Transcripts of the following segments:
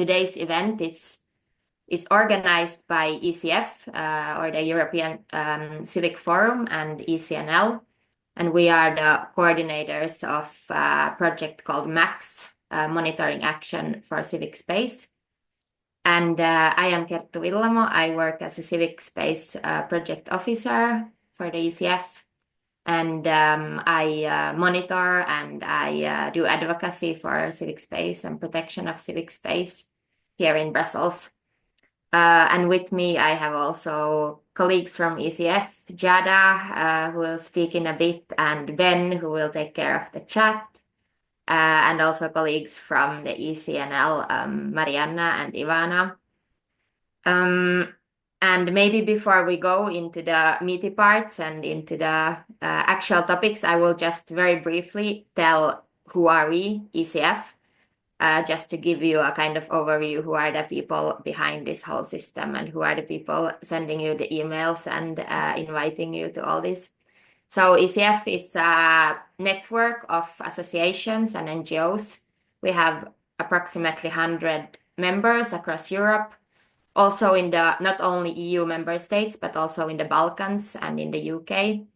today's event is organized by ECF, or the European Civic Forum, and ECNL. And we are the coordinators of a project called MAX, Monitoring Action for Civic Space. And I am Kerttu Villamo. I work as a Civic Space project officer for the ECF. And I monitor and I do advocacy for civic space and protection of civic space here in Brussels. And with me, I have also colleagues from ECF, Jada, who will speak in a bit, and Ben, who will take care of the chat, and also colleagues from the ECNL, Marianna and Ivana. And maybe before we go into the meaty parts and into the actual topics, I will just very briefly tell who are we, ECF, just to give you a kind of overview, who are the people behind this whole system and who are the people sending you the emails and inviting you to all this. So ECF is a network of associations and NGOs. We have approximately 100 members across Europe, also in the not only EU member states, but also in the Balkans and in the UK.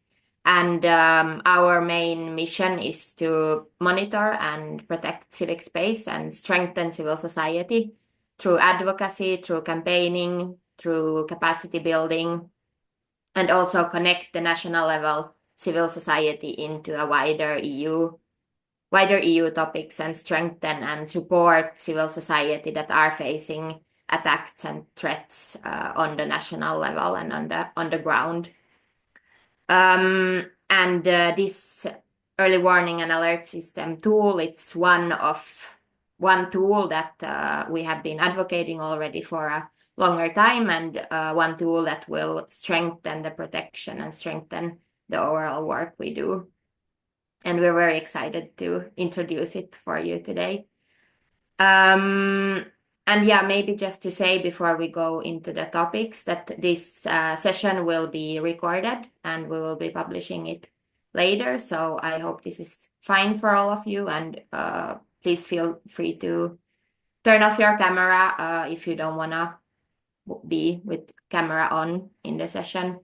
And our main mission is to monitor and protect civic space and strengthen civil society through advocacy, through campaigning, through capacity building, and also connect the national level civil society into a wider EU topics, and strengthen and support civil society that are facing attacks and threats on the national level and on the ground. And this early warning and alert system tool, it's one tool that we have been advocating already for a longer time, and one tool that will strengthen the protection and strengthen the overall work we do. And we're very excited to introduce it for you today. And yeah, maybe just to say before we go into the topics that this session will be recorded and we will be publishing it later. So I hope this is fine for all of you, and please feel free to turn off your camera if you don't want to be with camera on in the session.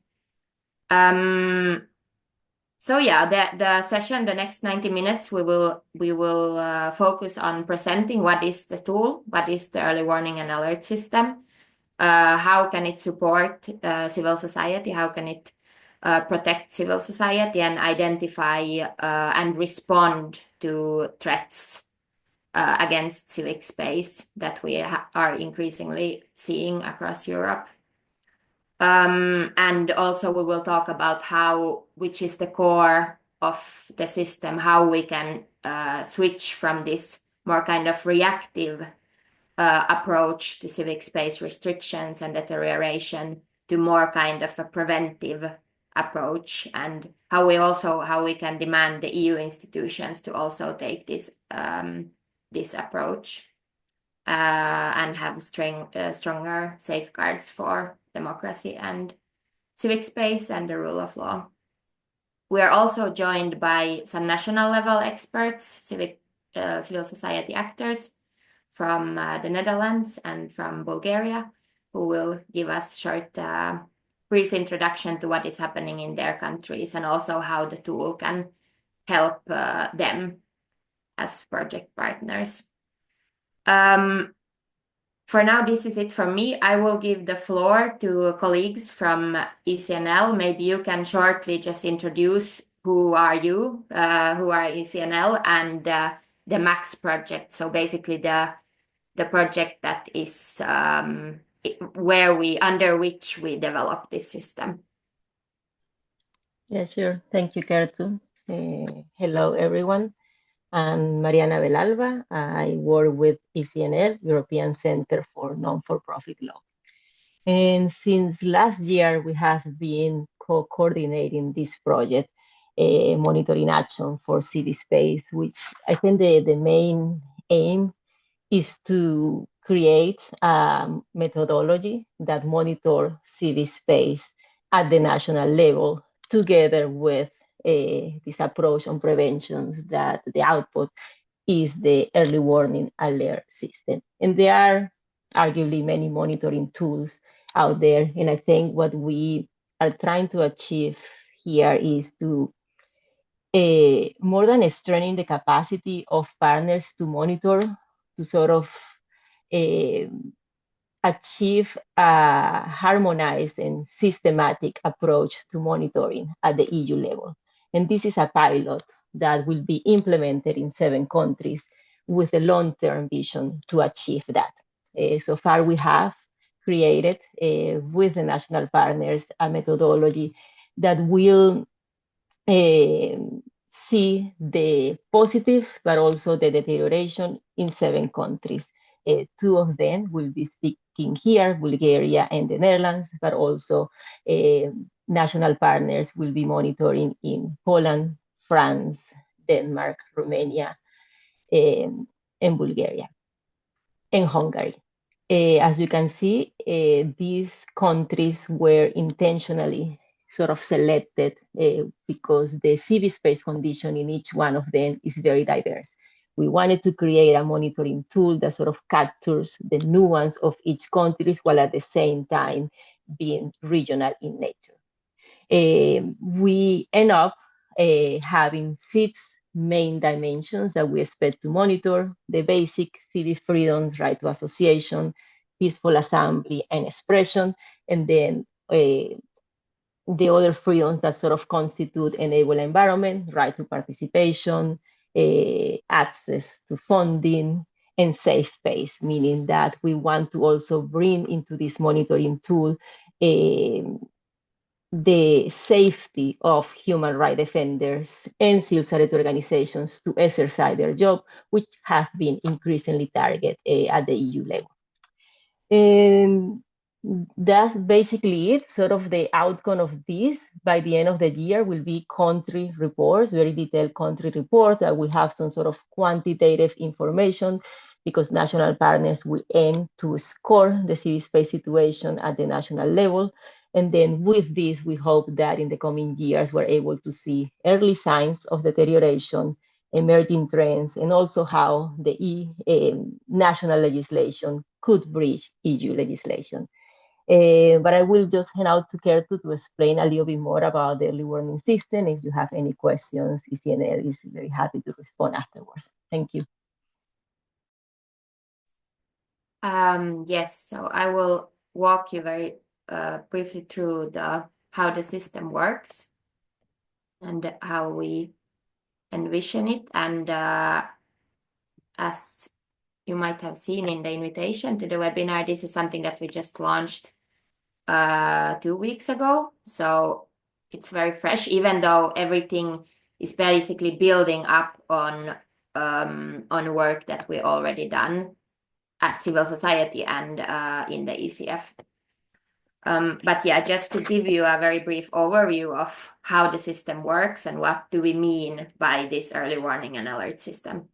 So yeah, the session, the next 90 minutes, we will focus on presenting what is the tool, what is the early warning and alert system, how can it support civil society, how can it protect civil society and identify and respond to threats against civic space that we are increasingly seeing across Europe. And also we will talk about which is the core of the system, how we can switch from this more kind of reactive approach to civic space restrictions and deterioration to more kind of a preventive approach, and how we can demand the EU institutions to also take this approach and have stronger safeguards for democracy and civic space and the rule of law. We are also joined by some national level experts, civil society actors from the Netherlands and from Bulgaria, who will give us short brief introduction to what is happening in their countries and also how the tool can help them as project partners. For now, this is it from me. I will give the floor to colleagues from ECNL. Maybe you can shortly just introduce who are you, who are ECNL, and the MAX project. So basically the project that is under which we develop this system. Yeah, sure. Thank you, Kerttu. Hello, everyone. I'm Mariana Belalba. I work with ECNL, European Center for Non-for-Profit Law. And since last year, we have been coordinating this project, Monitoring Action for Civic Space, which I think the main aim is to create a methodology that monitor civic space at the national level, together with this approach on preventions that the output is the early warning alert system. And there are arguably many monitoring tools out there. And I think what we are trying to achieve here is to more than strengthening the capacity of partners to monitor, to sort of uh, achieve a harmonized and systematic approach to monitoring at the EU level. And this is a pilot that will be implemented in 7 countries with a long-term vision to achieve that. So far, we have created with the national partners a methodology that will see the positive, but also the deterioration in 7 countries. 2 of them will be speaking here, Bulgaria and the Netherlands, but also national partners will be monitoring in Poland, France, Denmark, Romania, and Bulgaria, and Hungary. As you can see, these countries were intentionally sort of selected because the civic space condition in each one of them is very diverse. We wanted to create a monitoring tool that sort of captures the nuance of each country while at the same time being regional in nature. We end up having 6 main dimensions that we expect to monitor: the basic civic freedoms, right to association, peaceful assembly and expression, and then the other freedoms that sort of constitute enable environment, right to participation, access to funding, and safe space, meaning that we want to also bring into this monitoring tool the safety of human rights defenders and civil society organizations to exercise their job, which have been increasingly targeted at the EU level. And that's basically it. Sort of the outcome of this by the end of the year will be country reports, very detailed country report that will have some sort of quantitative information, because national partners will aim to score the civil space situation at the national level. And then with this, we hope that in the coming years, we're able to see early signs of deterioration, emerging trends, and also how the national legislation could breach EU legislation. But I will just hand out to Kertu to explain a little bit more about the early warning system. If you have any questions, ECNL is very happy to respond afterwards. Thank you. Yes, so I will walk you very briefly through how the system works and how we envision it. And as you might have seen in the invitation to the webinar, this is something that we just launched 2 weeks ago. So it's very fresh, even though everything is basically building up on work that we already done as civil society and in the ECF. But yeah, just to give you a very brief overview of how the system works and what do we mean by this early warning and alert system.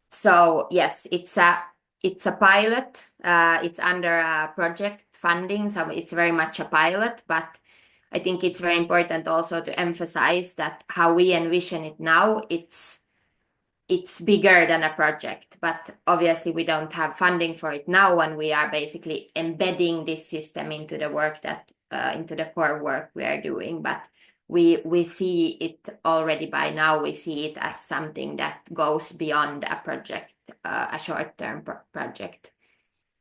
So yes, it's a pilot. It's under a project funding, so it's very much a pilot, but I think it's very important also to emphasize that how we envision it now, it's bigger than a project, but obviously we don't have funding for it now, when we are basically embedding this system into the work that into the core work we are doing. But we see it already by now. We see it as something that goes beyond a project, a short-term project.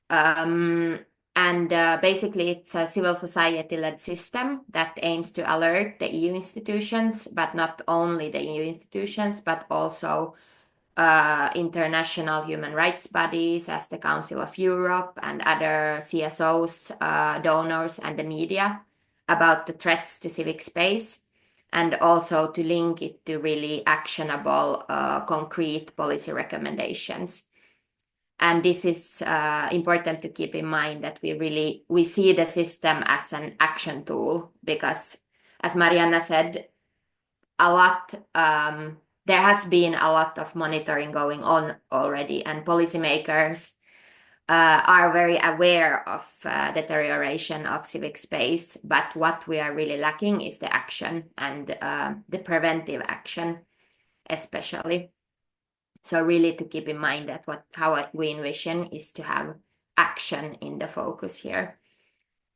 And basically, it's a civil society-led system that aims to alert the EU institutions, but not only the EU institutions, but also international human rights bodies as the Council of Europe and other CSOs, donors, and the media about the threats to civic space, and also to link it to really actionable, concrete policy recommendations. And this is important to keep in mind, that we see the system as an action tool, because as Mariana said, there has been a lot of monitoring going on already, and policymakers are very aware of deterioration of civic space. But what we are really lacking is the action and the preventive action. especially. So really to keep in mind that how we envision is to have action in the focus here.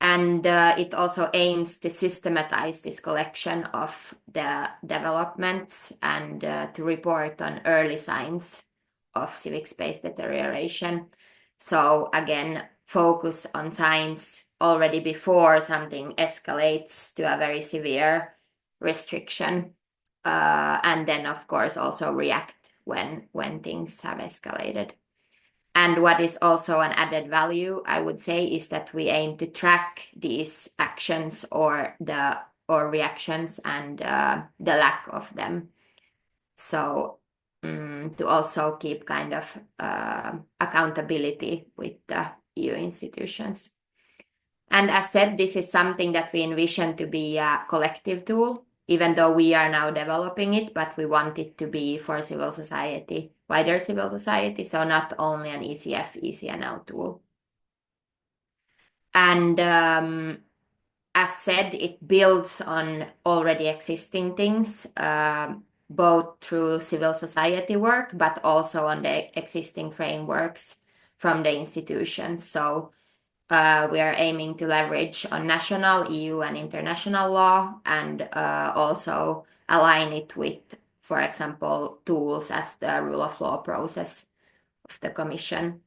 And it also aims to systematize this collection of the developments and to report on early signs of civic space deterioration. So again, focus on signs already before something escalates to a very severe restriction. And then, of course, also react when things have escalated. And what is also an added value, I would say, is that we aim to track these actions or reactions and the lack of them. So to also keep kind of accountability with the EU institutions. And as said, this is something that we envision to be a collective tool, even though we are now developing it, but we want it to be for civil society, wider civil society, so not only an ECF, ECNL tool. And as said, it builds on already existing things, both through civil society work, but also on the existing frameworks from the institutions. So we are aiming to leverage on national, EU, and international law, and also align it with, for example, tools as the rule of law process of the Commission.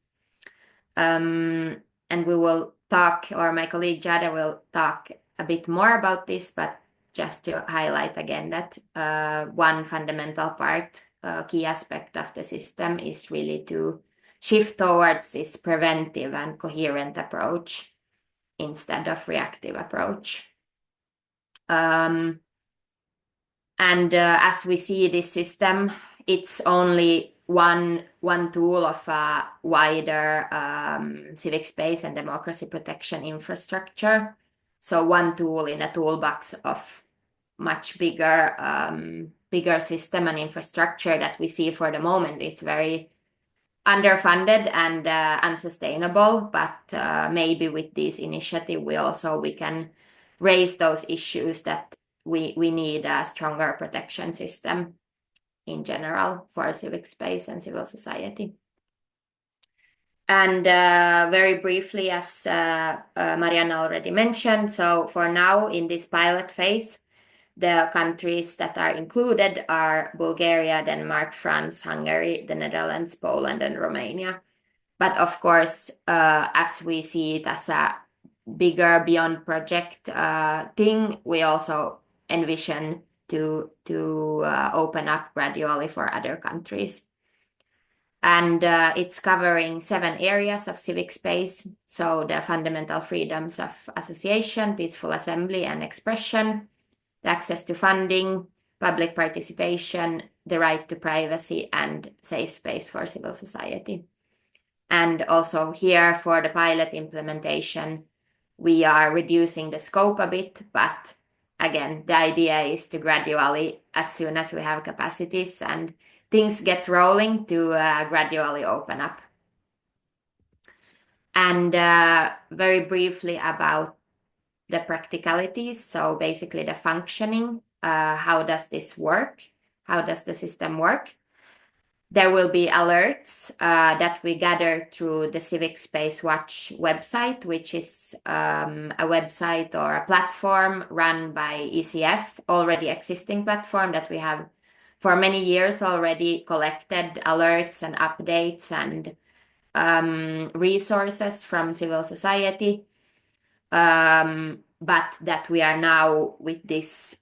And we will talk, or my colleague Jada will talk a bit more about this, but just to highlight again that one fundamental part, key aspect of the system is really to shift towards this preventive and coherent approach instead of reactive approach. And as we see this system, it's only one tool of a wider civic space and democracy protection infrastructure. So one tool in a toolbox of much bigger system and infrastructure that we see for the moment is very underfunded and unsustainable. But maybe with this initiative, we can raise those issues that we need a stronger protection system in general for civic space and civil society. And very briefly, as Mariana already mentioned, so for now in this pilot phase, the countries that are included are Bulgaria, Denmark, France, Hungary, the Netherlands, Poland, and Romania. But of course, as we see it as a bigger beyond project thing, we also envision to open up gradually for other countries. And it's covering 7 areas of civic space. So the fundamental freedoms of association, peaceful assembly and expression, the access to funding, public participation, the right to privacy, and safe space for civil society. And also here for the pilot implementation, we are reducing the scope a bit, but again, the idea is to gradually, as soon as we have capacities and things get rolling, to gradually open up. And very briefly about the practicalities, so basically the functioning, how does this work? How does the system work? There will be alerts that we gather through the Civic Space Watch website, which is a website or a platform run by ECF, already existing platform that we have for many years already collected alerts and updates and resources from civil society. But that we are now with this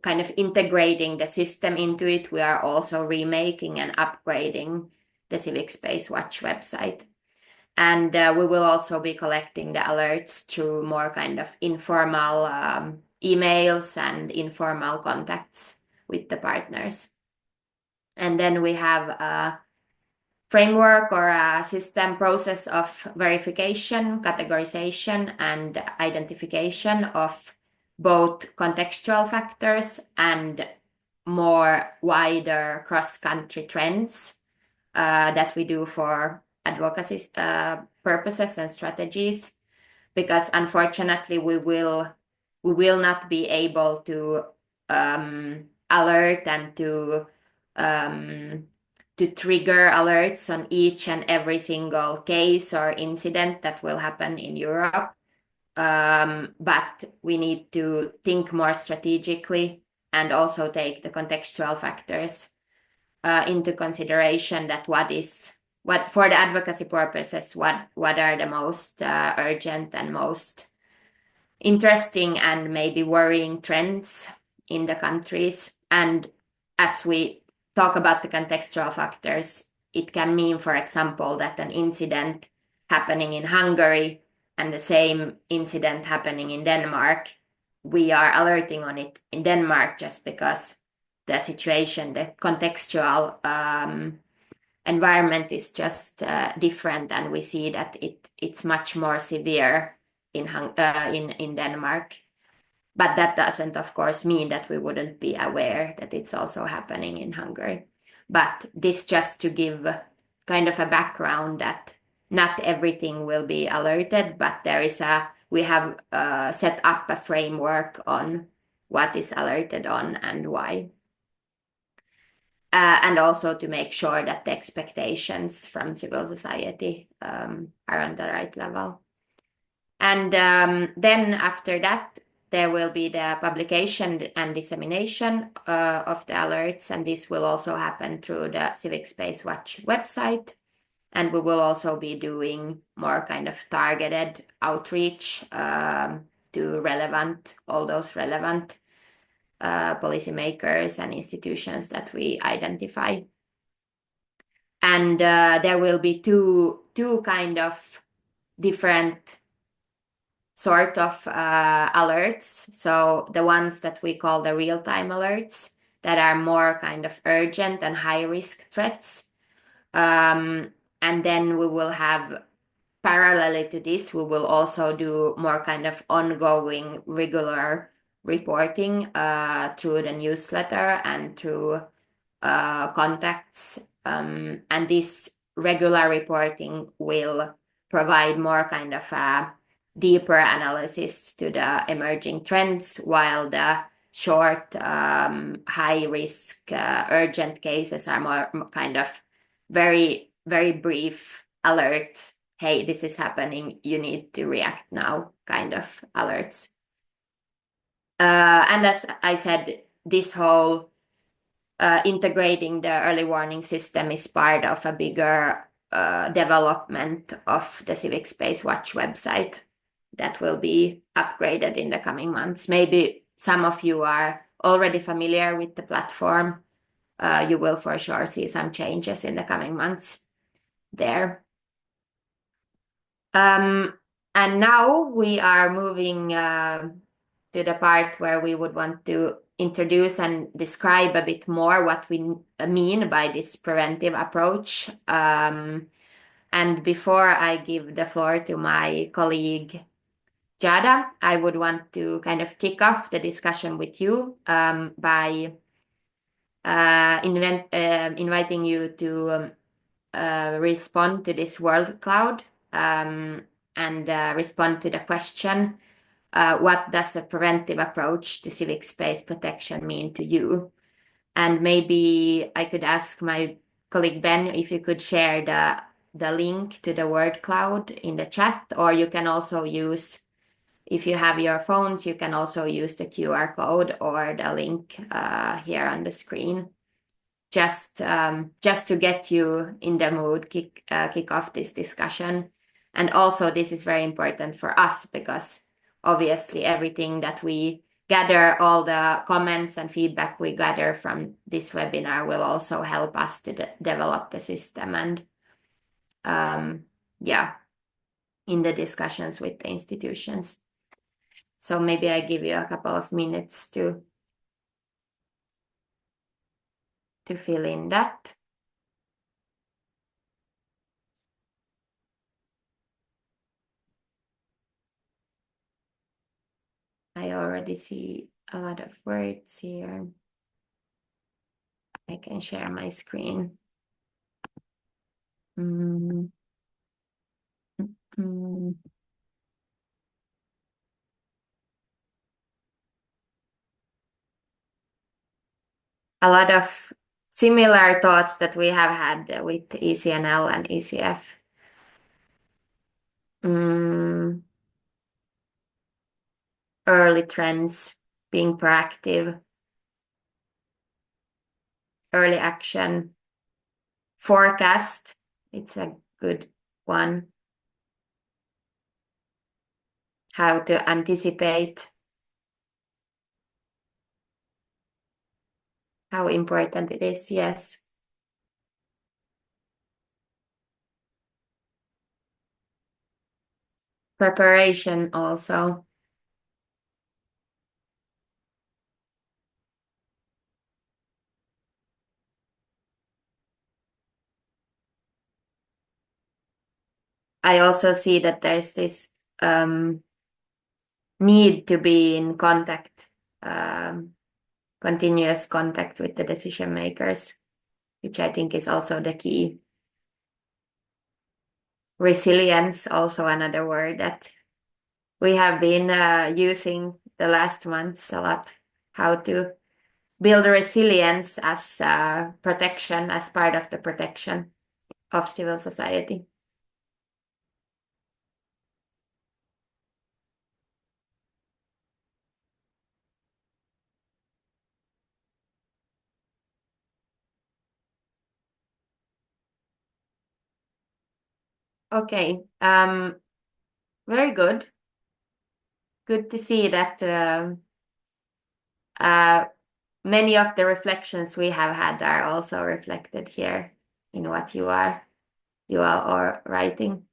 kind of integrating the system into it, we are also remaking and upgrading the Civic Space Watch website. And we will also be collecting the alerts through more kind of informal emails and informal contacts with the partners. And then we have a framework or a system process of verification, categorization, and identification of both contextual factors and more wider cross-country trends that we do for advocacy purposes and strategies, because unfortunately we will not be able to alert and to to trigger alerts on each and every single case or incident that will happen in Europe. But we need to think more strategically and also take the contextual factors into consideration, that what for the advocacy purposes, what are the most urgent and most interesting and maybe worrying trends in the countries. And as we talk about the contextual factors, it can mean, for example, that an incident happening in Hungary and the same incident happening in Denmark, we are alerting on it in Denmark just because the situation, the contextual environment is just different, and we see that it's much more severe in Denmark. But that doesn't, of course, mean that we wouldn't be aware that it's also happening in Hungary. But this just to give kind of a background that not everything will be alerted, but we have set up a framework on what is alerted on and why. And also to make sure that the expectations from civil society are on the right level. And then after that, there will be the publication and dissemination of the alerts, and this will also happen through the Civic Space Watch website. And we will also be doing more kind of targeted outreach to all those relevant policymakers and institutions that we identify. And there will be two kind of different sort of alerts. So the ones that we call the real-time alerts, that are more kind of urgent and high-risk threats. And then we will have, parallelly to this, we will also do more kind of ongoing regular reporting through the newsletter and through contacts. And this regular reporting will provide more kind of a deeper analysis to the emerging trends, while the short, high risk, urgent cases are more kind of very, very brief alert. Hey, this is happening, you need to react now kind of alerts. And as I said, this whole integrating the early warning system is part of a bigger development of the Civic Space Watch website that will be upgraded in the coming months. Maybe some of you are already familiar with the platform. You will for sure see some changes in the coming months there. And now we are moving to the part where we would want to introduce and describe a bit more what we mean by this preventive approach. And before I give the floor to my colleague Jada, I would want to kind of kick off the discussion with you by inviting you to respond to this word cloud and respond to the question, what does a preventive approach to civic space protection mean to you? And maybe I could ask my colleague Ben if you could share the link to the word cloud in the chat, or you can also use, if you have your phones, you can also use the QR code or the link here on the screen. Just to get you in the mood, kick off this discussion. And also this is very important for us because obviously everything that we gather, all the comments and feedback we gather from this webinar will also help us to develop the system and in the discussions with the institutions. So maybe I give you a couple of minutes to fill in that. I already see a lot of words here. I can share my screen. Mm. Mm. A lot of similar thoughts that we have had with ECNL and ECF. Early trends, being proactive, early action, forecast, it's a good one. How to anticipate, how important it is, yes. Preparation also. I also see that there's this need to be in contact, continuous contact with the decision makers, which I think is also the key. Resilience, also another word that we have been using the last months a lot. How to build resilience as protection, as part of the protection of civil society. Okay, very good. Good to see that many of the reflections we have had are also reflected here in what you are all writing.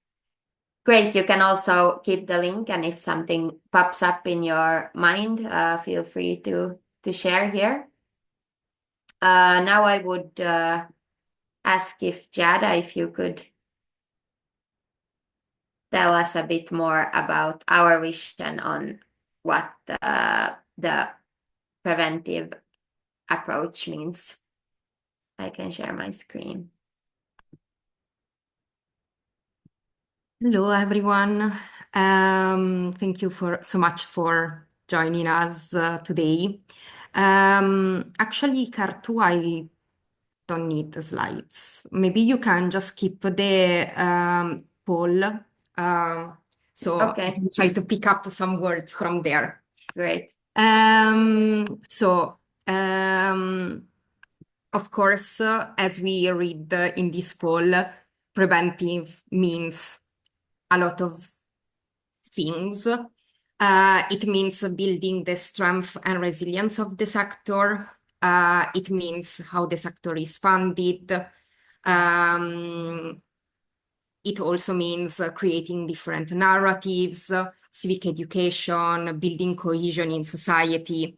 Great, you can also keep the link, and if something pops up in your mind, feel free to share here. Now I would ask if Jada, if you could tell us a bit more about our vision on what the preventive approach means. I can share my screen. Hello, everyone. Thank you so much for joining us today. Actually, Kartu, I don't need the slides. Maybe you can just keep the poll, so I Okay, can try to pick up some words from there. great. Of course, as we read in this poll, preventive means a lot of things. It means building the strength and resilience of the sector. It means how the sector is funded. It also means creating different narratives, civic education, building cohesion in society.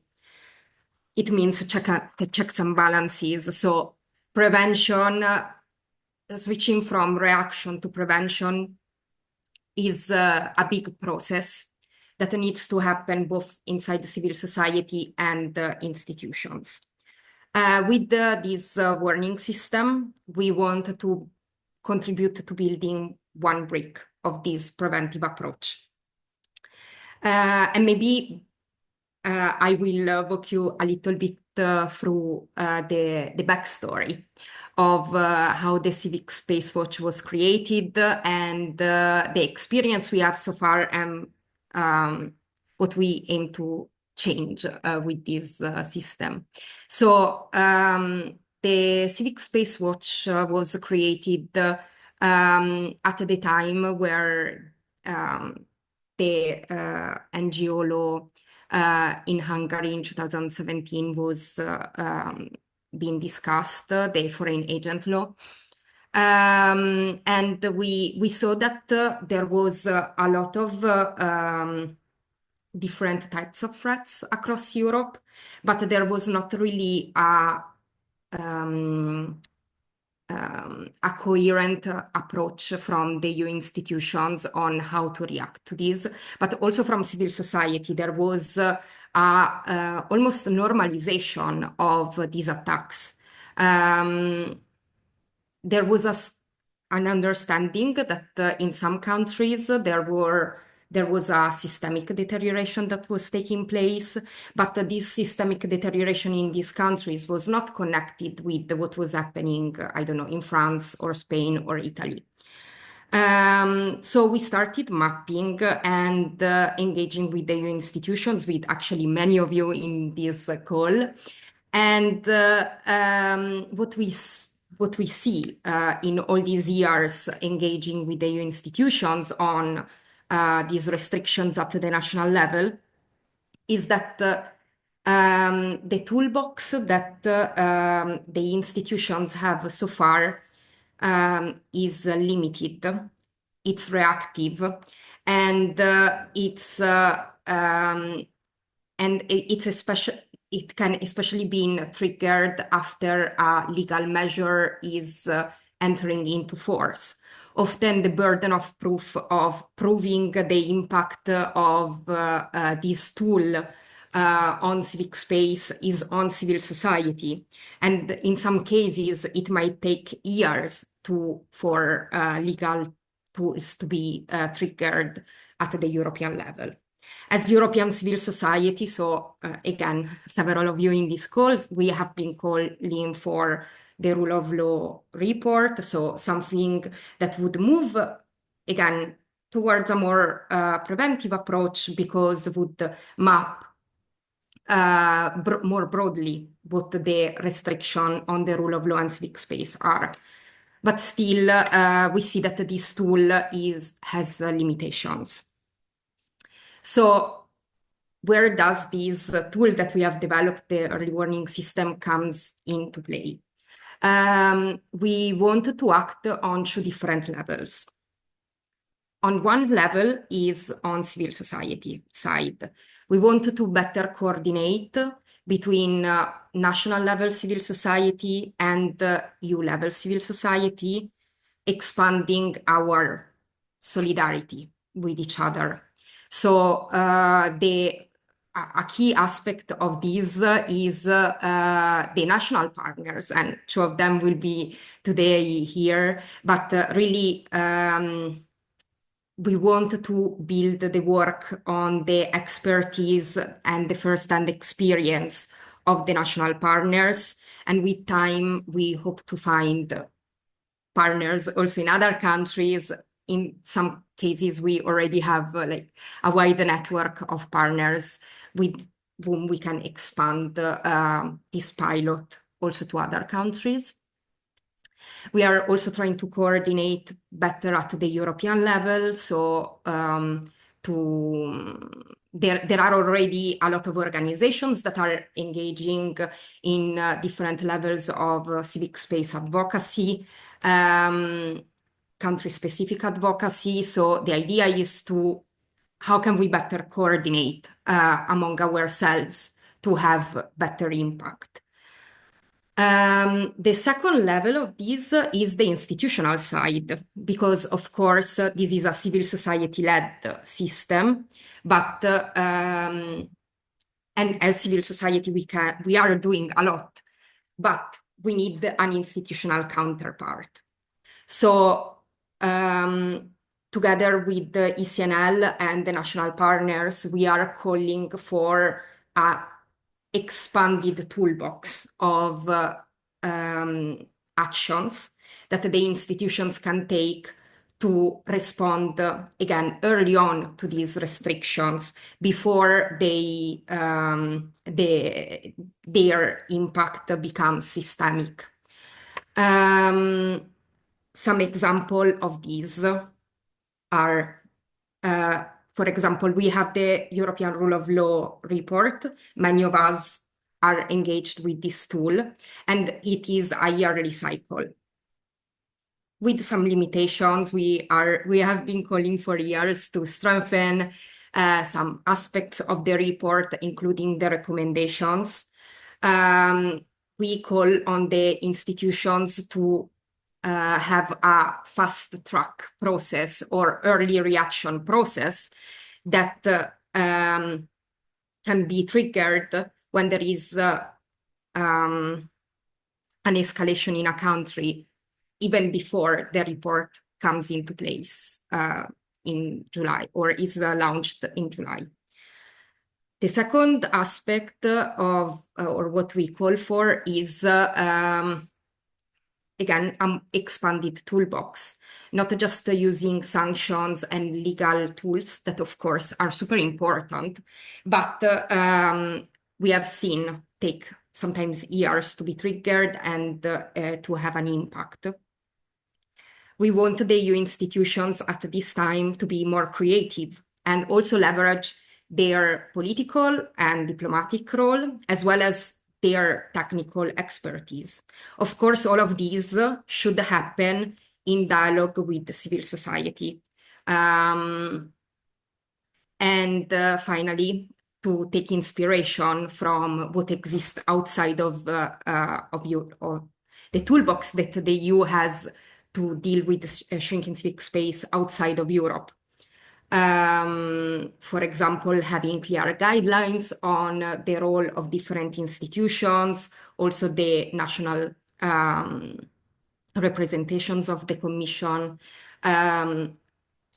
It means the checks and balances. So prevention, switching from reaction to prevention is a big process that needs to happen both inside the civil society and institutions. With this warning system, we want to contribute to building one brick of this preventive approach. And maybe I will walk you a little bit through the backstory of how the Civic Space Watch was created and the experience we have so far and what we aim to change with this system. So the Civic Space Watch was created at the time where the NGO law in Hungary in 2017 was being discussed, the foreign agent law. And we saw that there was a lot of different types of threats across Europe, but there was not really a coherent approach from the EU institutions on how to react to this, but also from civil society. There was almost normalization of these attacks. There was an understanding that in some countries there there was a systemic deterioration that was taking place, but this systemic deterioration in these countries was not connected with what was happening, I don't know, in France or Spain or Italy. So we started mapping and engaging with the EU institutions, with actually many of you in this call. And what we see in all these years engaging with the EU institutions on these restrictions at the national level is that the toolbox that the institutions have so far is limited. It's reactive, and it can especially be triggered after a legal measure is entering into force. Often the burden of proof of proving the impact of this tool on civic space is on civil society. And in some cases, it might take years for legal tools to be triggered at the European level. As European civil society, so again, several of you in these calls, we have been calling for the rule of law report, so something that would move, again, towards a more preventive approach, because would map more broadly what the restriction on the rule of law and civic space are. But still, we see that this tool has limitations. So where does this tool that we have developed, the early warning system, comes into play? We want to act on two different levels. On one level is on civil society side. We want to better coordinate between national level civil society and EU level civil society, expanding our solidarity with each other. So a key aspect of this is the national partners, and two of them will be today here, but really we want to build the work on the expertise and the first-hand experience of the national partners. And with time, we hope to find partners also in other countries. In some cases, we already have like a wide network of partners with whom we can expand this pilot also to other countries. We are also trying to coordinate better at the European level. So there are already a lot of organizations that are engaging in different levels of civic space advocacy, country-specific advocacy. So the idea is how can we better coordinate among ourselves to have better impact? The second level of this is the institutional side, because of course this is a civil society-led system, but and as civil society we are doing a lot, but we need an institutional counterpart. So together with the ECNL and the national partners, we are calling for a expanded toolbox of actions that the institutions can take to respond again early on to these restrictions before their impact becomes systemic. Some example of these are for example, we have the European Rule of Law report. Many of us are engaged with this tool, and it is a yearly cycle. With some limitations, we have been calling for years to strengthen some aspects of the report, including the recommendations. We call on the institutions to have a fast track process or early reaction process that can be triggered when there is an escalation in a country, even before the report comes into place. in July, or is launched in July. The second aspect of, or what we call for, is again, expanded toolbox, not just using sanctions and legal tools that, of course, are super important, but we have seen take sometimes years to be triggered and to have an impact. We want the EU institutions at this time to be more creative and also leverage their political and diplomatic role, as well as their technical expertise. Of course, all of these should happen in dialogue with the civil society. And finally, to take inspiration from what exists outside of the toolbox that the EU has to deal with shrinking civic space outside of Europe. For example, having clear guidelines on the role of different institutions, also the national representations of the Commission,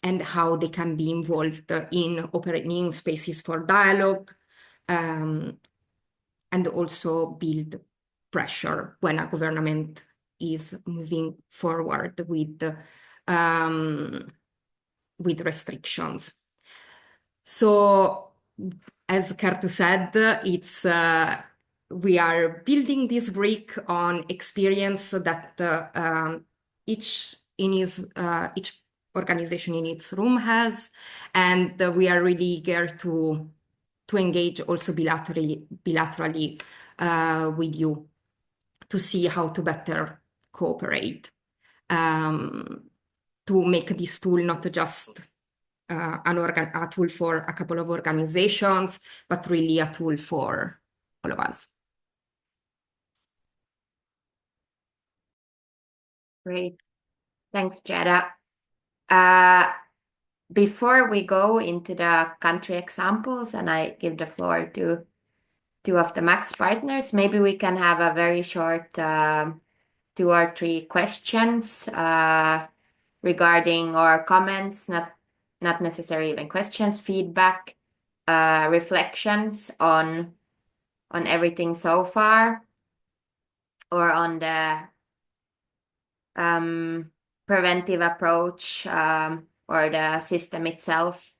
and how they can be involved in operating spaces for dialogue, and also build pressure when a government is moving forward with restrictions. So, as Kertu said, it's we are building this brick on experience that each organization in its room has, and we are really eager to engage also bilaterally with you to see how to better cooperate, to make this tool not just a tool for a couple of organizations, but really a tool for all of us. Great. Thanks, Jada. Before we go into the country examples and I give the floor to two of the Max partners, maybe we can have a very short 2 or 3 questions regarding our comments, not necessarily even questions, feedback, reflections on everything so far, or on the preventive approach or the system itself.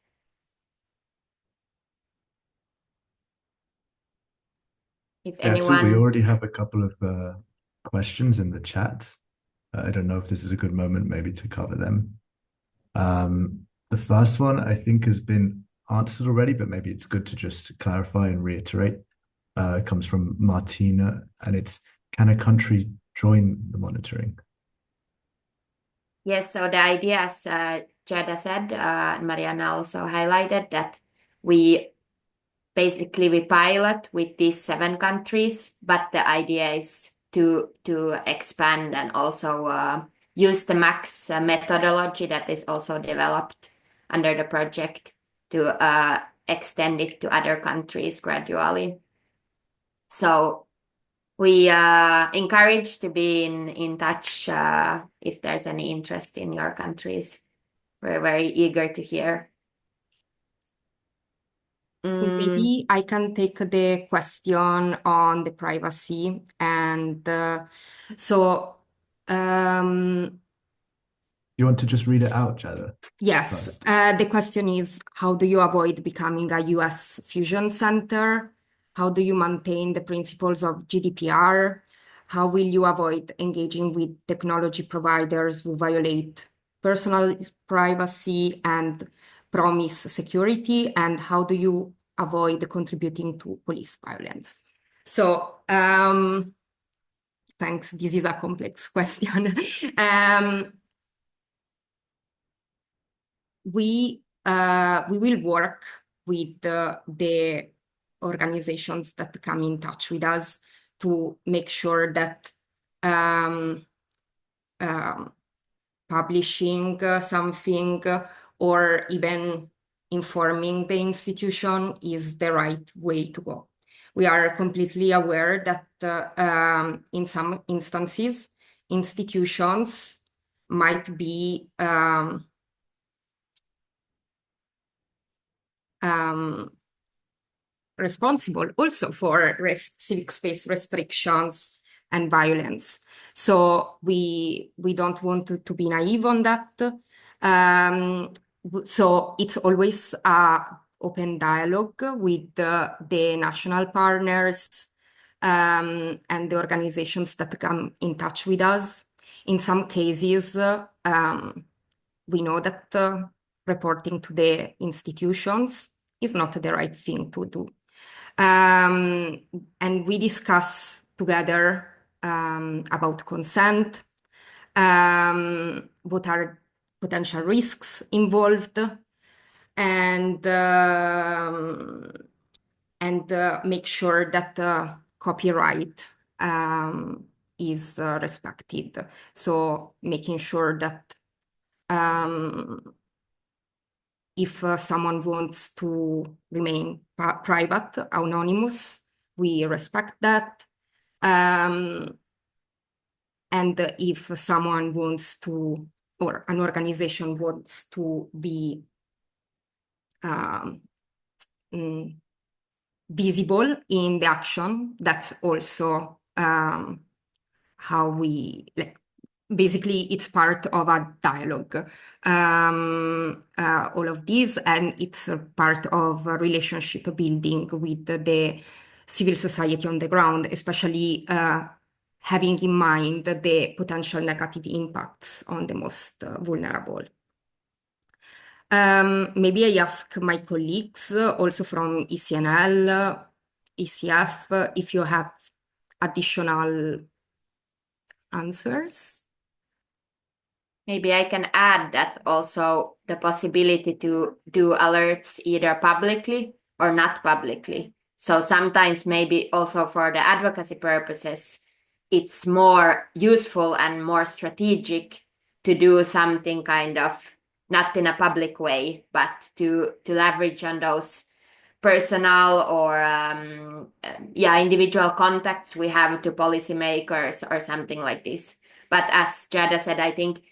If anyone... We already have a couple of questions in the chat. I don't know if this is a good moment maybe to cover them. The first one I think has been answered already, but maybe it's good to just clarify and reiterate. It comes from Martina, and it's, can a country join the monitoring? Yes, so the idea, as Jada said, and Mariana also highlighted, that we pilot with these 7 countries, but the idea is to expand and also use the MAX methodology that is also developed under the project to extend it to other countries gradually. So we encourage to be in touch if there's any interest in your countries. We're very eager to hear. Maybe I can take the question on the privacy. And so... You want to just read it out, Jada? Yes. The question is, how do you avoid becoming a US fusion center? How do you maintain the principles of GDPR? How will you avoid engaging with technology providers who violate personal privacy and promise security? And how do you avoid contributing to police violence? So, thanks. This is a complex question. We will work with the organizations that come in touch with us to make sure that publishing something or even informing the institution is the right way to go. We are completely aware that in some instances, institutions might be responsible also for civic space restrictions and violence. So we don't want to be naive on that. So it's always a open dialogue with the national partners and the organizations that come in touch with us. In some cases, we know that reporting to the institutions is not the right thing to do. And we discuss together about consent, what are potential risks involved, and make sure that copyright is respected. So making sure that if someone wants to remain private, anonymous, we respect that. And if someone wants to, or an organization wants to be visible in the action, that's also how we, like, basically it's part of a dialogue, all of these, and it's a part of a relationship building with the civil society on the ground, especially having in mind the potential negative impacts on the most vulnerable. Maybe I ask my colleagues also from ECNL, ECF, if you have additional answers. Maybe I can add that also the possibility to do alerts either publicly or not publicly. So sometimes maybe also for the advocacy purposes, it's more useful and more strategic to do something kind of not in a public way, but to leverage on those personal or individual contacts we have to policymakers or something like this. But as Jada said, I think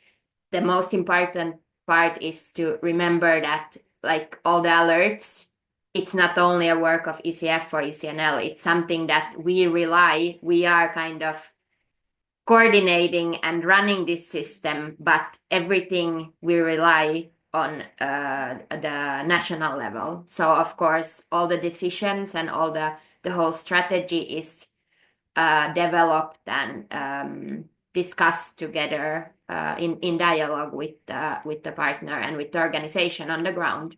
the most important part is to remember that, like, all the alerts, it's not only a work of ECF or ECNL, it's something that we are kind of coordinating and running this system, but everything we rely on the national level. So of course, all the decisions and all the whole strategy is developed and discussed together in dialogue with the partner and with the organization on the ground.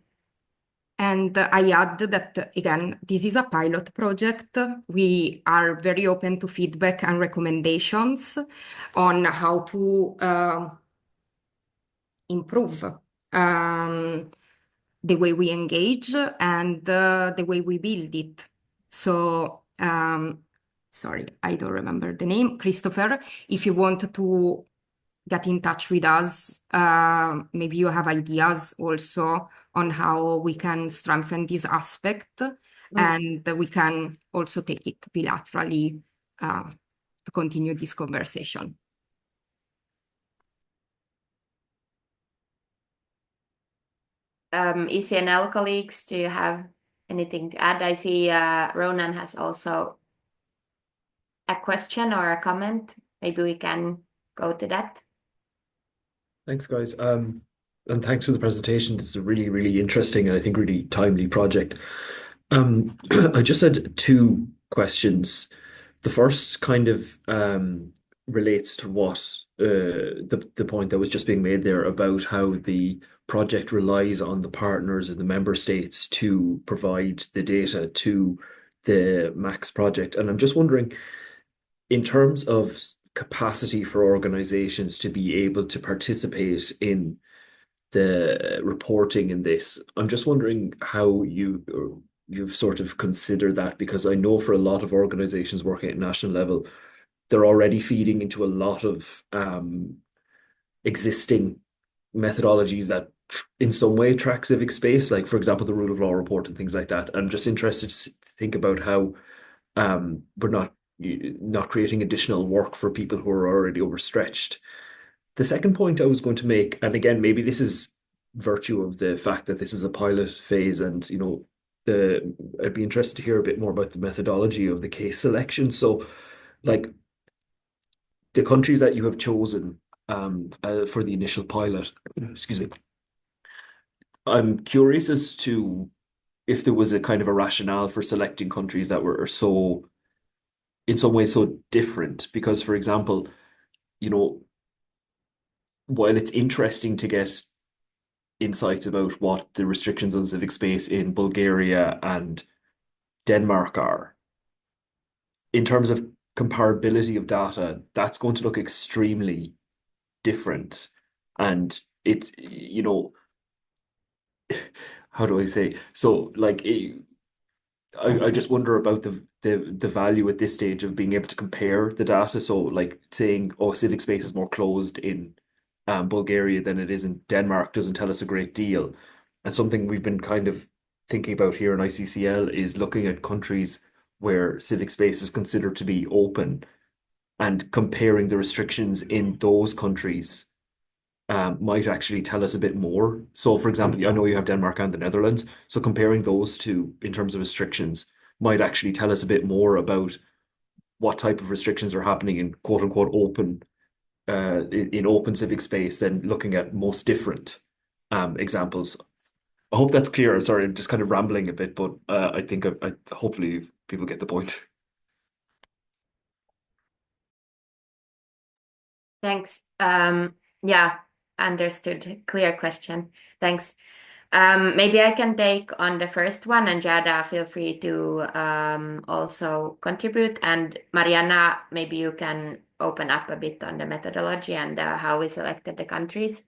And I add that, again, this is a pilot project. We are very open to feedback and recommendations on how to improve the way we engage and the way we build it. So, sorry, I don't remember the name. Christopher, if you want to get in touch with us, maybe you have ideas also on how we can strengthen this aspect, and we can also take it bilaterally to continue this conversation. ECNL colleagues, do you have anything to add? I see Ronan has also a question or a comment. Maybe we can go to that. Thanks, guys. And thanks for the presentation. This is a really, really interesting and I think really timely project. I just had two questions. The first kind of relates to what the point that was just being made there about how the project relies on the partners and the member states to provide the data to the MAX project. And I'm just wondering, in terms of capacity for organizations to be able to participate in the reporting in this, I'm just wondering how you've sort of considered that, because I know for a lot of organizations working at national level, they're already feeding into a lot of existing methodologies that in some way track civic space, like, for example, the rule of law report and things like that. I'm just interested to think about how we're not creating additional work for people who are already overstretched. The second point I was going to make, and again, maybe this is virtue of the fact that this is a pilot phase, and I'd be interested to hear a bit more about the methodology of the case selection. So, like the countries that you have chosen for the initial pilot, excuse me, I'm curious as to if there was a kind of a rationale for selecting countries that were so, in some ways, so different. Because, for example, while it's interesting to get insights about what the restrictions on civic space in Bulgaria and Denmark are, in terms of comparability of data, that's going to look extremely different. And it's, how do I say? So, like, I just wonder about the value at this stage of being able to compare the data. So, like, saying, oh, civic space is more closed in Bulgaria than it is in Denmark doesn't tell us a great deal. And something we've been kind of thinking about here in ICCL is looking at countries where civic space is considered to be open and comparing the restrictions in those countries might actually tell us a bit more. So, for example, I know you have Denmark and the Netherlands. So comparing those two in terms of restrictions might actually tell us a bit more about what type of restrictions are happening in quote unquote open in open civic space than looking at most different examples. I hope that's clear. Sorry, I'm just kind of rambling a bit, but I think hopefully people get the point. Thanks. Yeah, understood. Clear question. Thanks. Maybe I can take on the first one, and Jada, feel free to also contribute. And Mariana, maybe you can open up a bit on the methodology and how we selected the countries.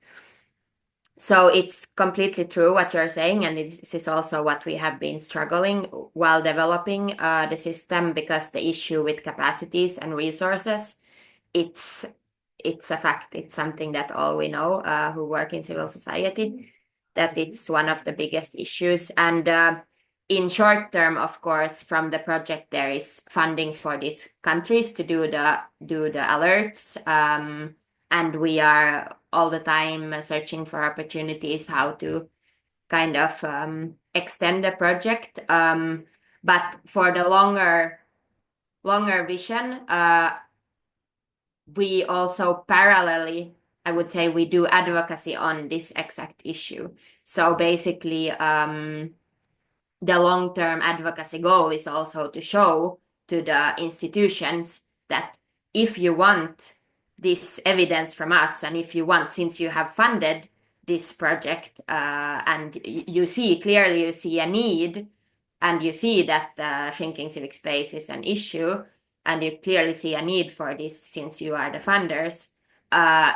So it's completely true what you're saying, and this is also what we have been struggling while developing the system, because the issue with capacities and resources, it's a fact. It's something that all we know who work in civil society, that it's one of the biggest issues. And in short term, of course, from the project, there is funding for these countries to do the alerts. And we are all the time searching for opportunities how to kind of extend the project. But for the longer vision, we also parallelly, I would say, we do advocacy on this exact issue. So basically, the long-term advocacy goal is also to show to the institutions that if you want this evidence from us, and if you want, since you have funded this project and you see clearly, you see a need, and you see that shrinking civic space is an issue, and you clearly see a need for this since you are the funders,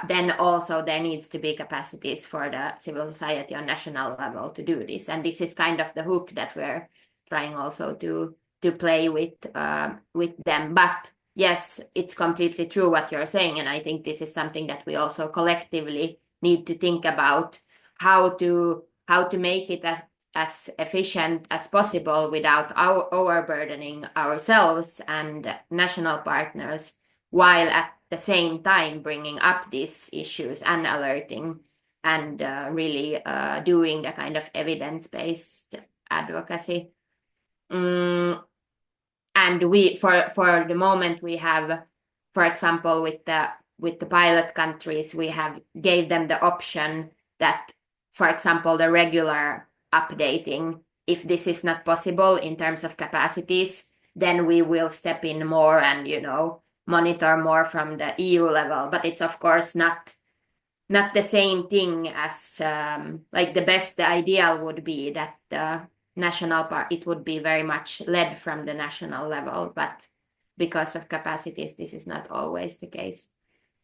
then also there needs to be capacities for the civil society on national level to do this. And this is kind of the hook that we're trying also to play with them. But yes, it's completely true what you're saying. And I think this is something that we also collectively need to think about, how to make it as efficient as possible without overburdening ourselves and national partners, while at the same time bringing up these issues and alerting and really doing the kind of evidence-based advocacy. And we, for the moment, we have, for example, with the pilot countries, we have gave them the option that, for example, the regular updating, if this is not possible in terms of capacities, then we will step in more and monitor more from the EU level. But it's of course not the same thing as like the ideal would be that the national part, it would be very much led from the national level, but because of capacities, this is not always the case.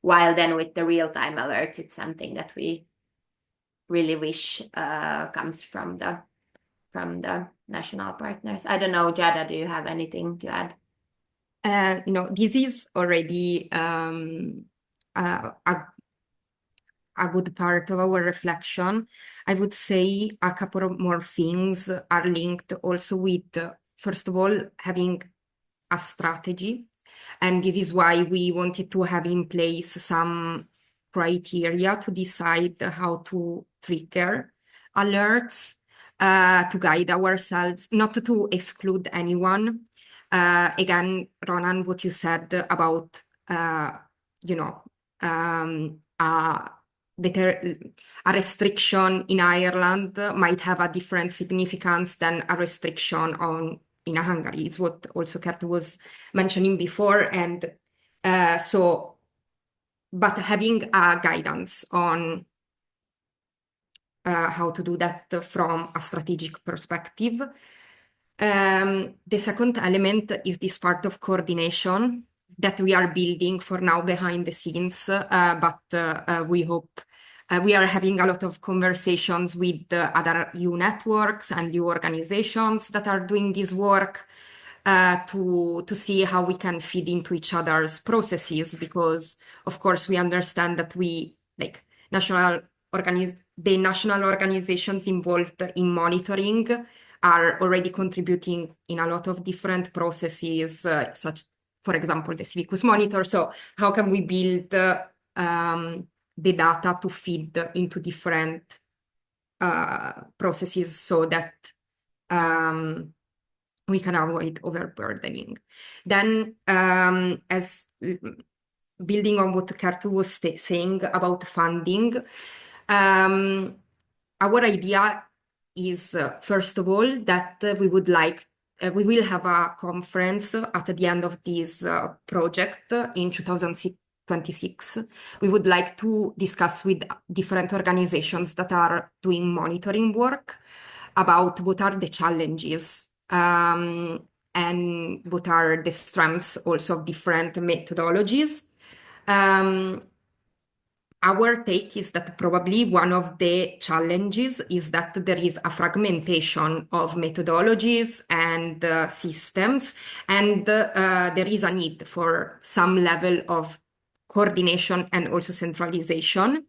While then with the real-time alerts, it's something that we really wish comes from the national partners. I don't know, Jada, do you have anything to add? No, this is already a good part of our reflection. I would say a couple of more things are linked also with, first of all, having a strategy. And this is why we wanted to have in place some criteria to decide how to trigger alerts to guide ourselves, not to exclude anyone. Again, Ronan, what you said about, you know, a restriction in Ireland might have a different significance than a restriction in Hungary. It's what also Kurt was mentioning before. And but having a guidance on how to do that from a strategic perspective. The second element is this part of coordination that we are building for now behind the scenes, but we hope we are having a lot of conversations with other EU networks and EU organizations that are doing this work to see how we can feed into each other's processes, because of course we understand that the national organizations involved in monitoring are already contributing in a lot of different processes, such, for example, the Civicus Monitor. So how can we build the data to feed into different processes so that we can avoid overburdening? Then, as building on what Kertu was saying about funding, our idea is, first of all, that we will have a conference at the end of this project in 2026. We would like to discuss with different organizations that are doing monitoring work about what are the challenges and what are the strengths also of different methodologies. Our take is that probably one of the challenges is that there is a fragmentation of methodologies and systems, and there is a need for some level of coordination and also centralization.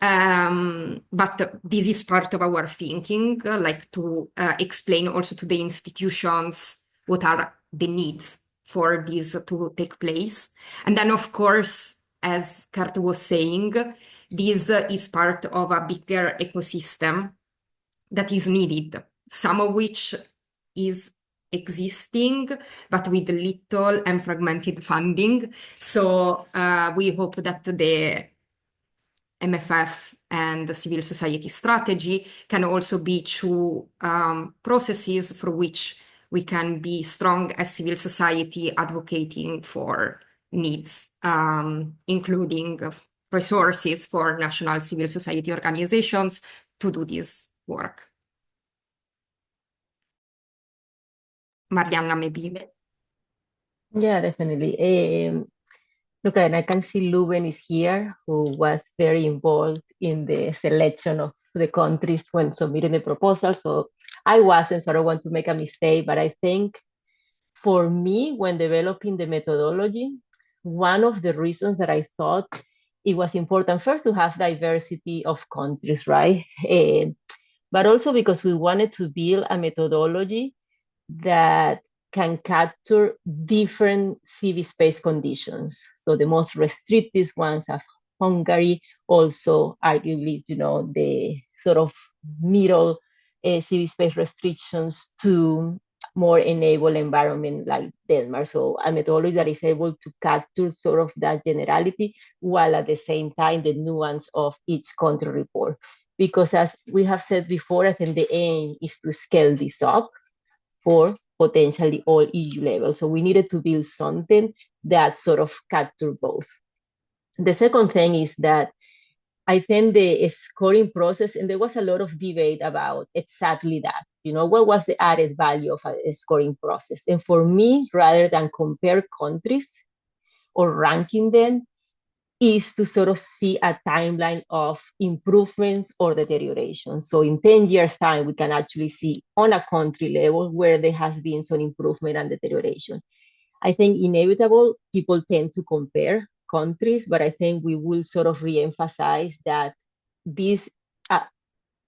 But this is part of our thinking, like to explain also to the institutions what are the needs for this to take place. And then, of course, as Kurt was saying, this is part of a bigger ecosystem that is needed, some of which is existing, but with little and fragmented funding. So we hope that the MFF and the civil society strategy can also be two processes for which we can be strong as civil society advocating for needs, including resources for national civil society organizations to do this work. Marianna, maybe. Yeah, definitely. Look, and I can see Leuven is here, who was very involved in the selection of the countries when submitting the proposal. So I wasn't, so I don't want to make a mistake, but I think for me, when developing the methodology, one of the reasons that I thought it was important first to have diversity of countries, right? But also because we wanted to build a methodology that can capture different civic space conditions. So the most restrictive ones are Hungary, also arguably, the sort of middle civic space restrictions to more enable environment like Denmark. So a methodology that is able to capture sort of that generality, while at the same time the nuance of each country report. Because as we have said before, I think the aim is to scale this up for potentially all EU levels. So we needed to build something that sort of capture both. The second thing is that I think the scoring process, and there was a lot of debate about exactly that, what was the added value of a scoring process? And for me, rather than compare countries or ranking them, is to sort of see a timeline of improvements or deterioration. So in 10 years' time, we can actually see on a country level where there has been some improvement and deterioration. I think inevitable, people tend to compare countries, but I think we will sort of re-emphasize that this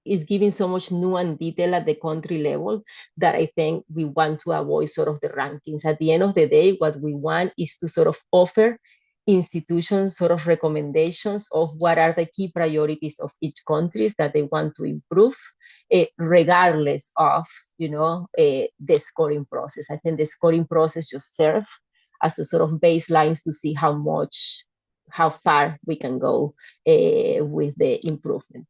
is giving so much nuance detail at the country level that I think we want to avoid sort of the rankings. At the end of the day, what we want is to sort of offer institutions sort of recommendations of what are the key priorities of each countries that they want to improve, regardless of, the scoring process. I think the scoring process just serves as a sort of baselines to see how far we can go with the improvement.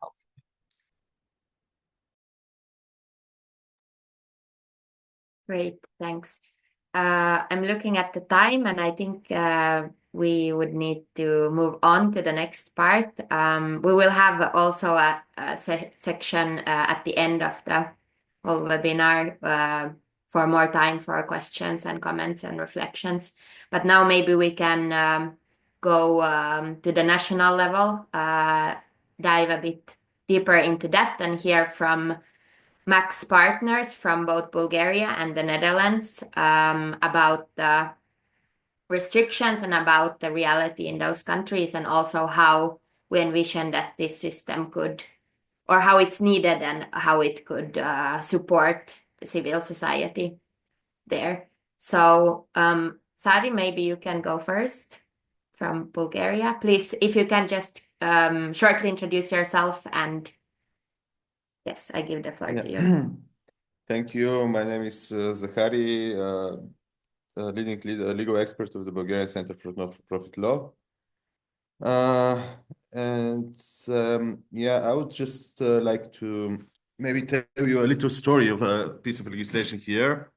Great, thanks. I'm looking at the time, and I think we would need to move on to the next part. We will have also a section at the end of the whole webinar for more time for questions and comments and reflections. But now maybe we can go to the national level, dive a bit deeper into that, and hear from Max partners from both Bulgaria and the Netherlands about the restrictions and about the reality in those countries, and also how we envision that this system could, or how it's needed and how it could support civil society there. So, Sari, maybe you can go first from Bulgaria. Please, if you can just shortly introduce yourself, and yes, I give the floor to you. Thank you. My name is Zahari, leading legal expert of the Bulgarian Center for Not-for-Profit Law. Yeah, I would just like to maybe tell you a little story of a piece of legislation here,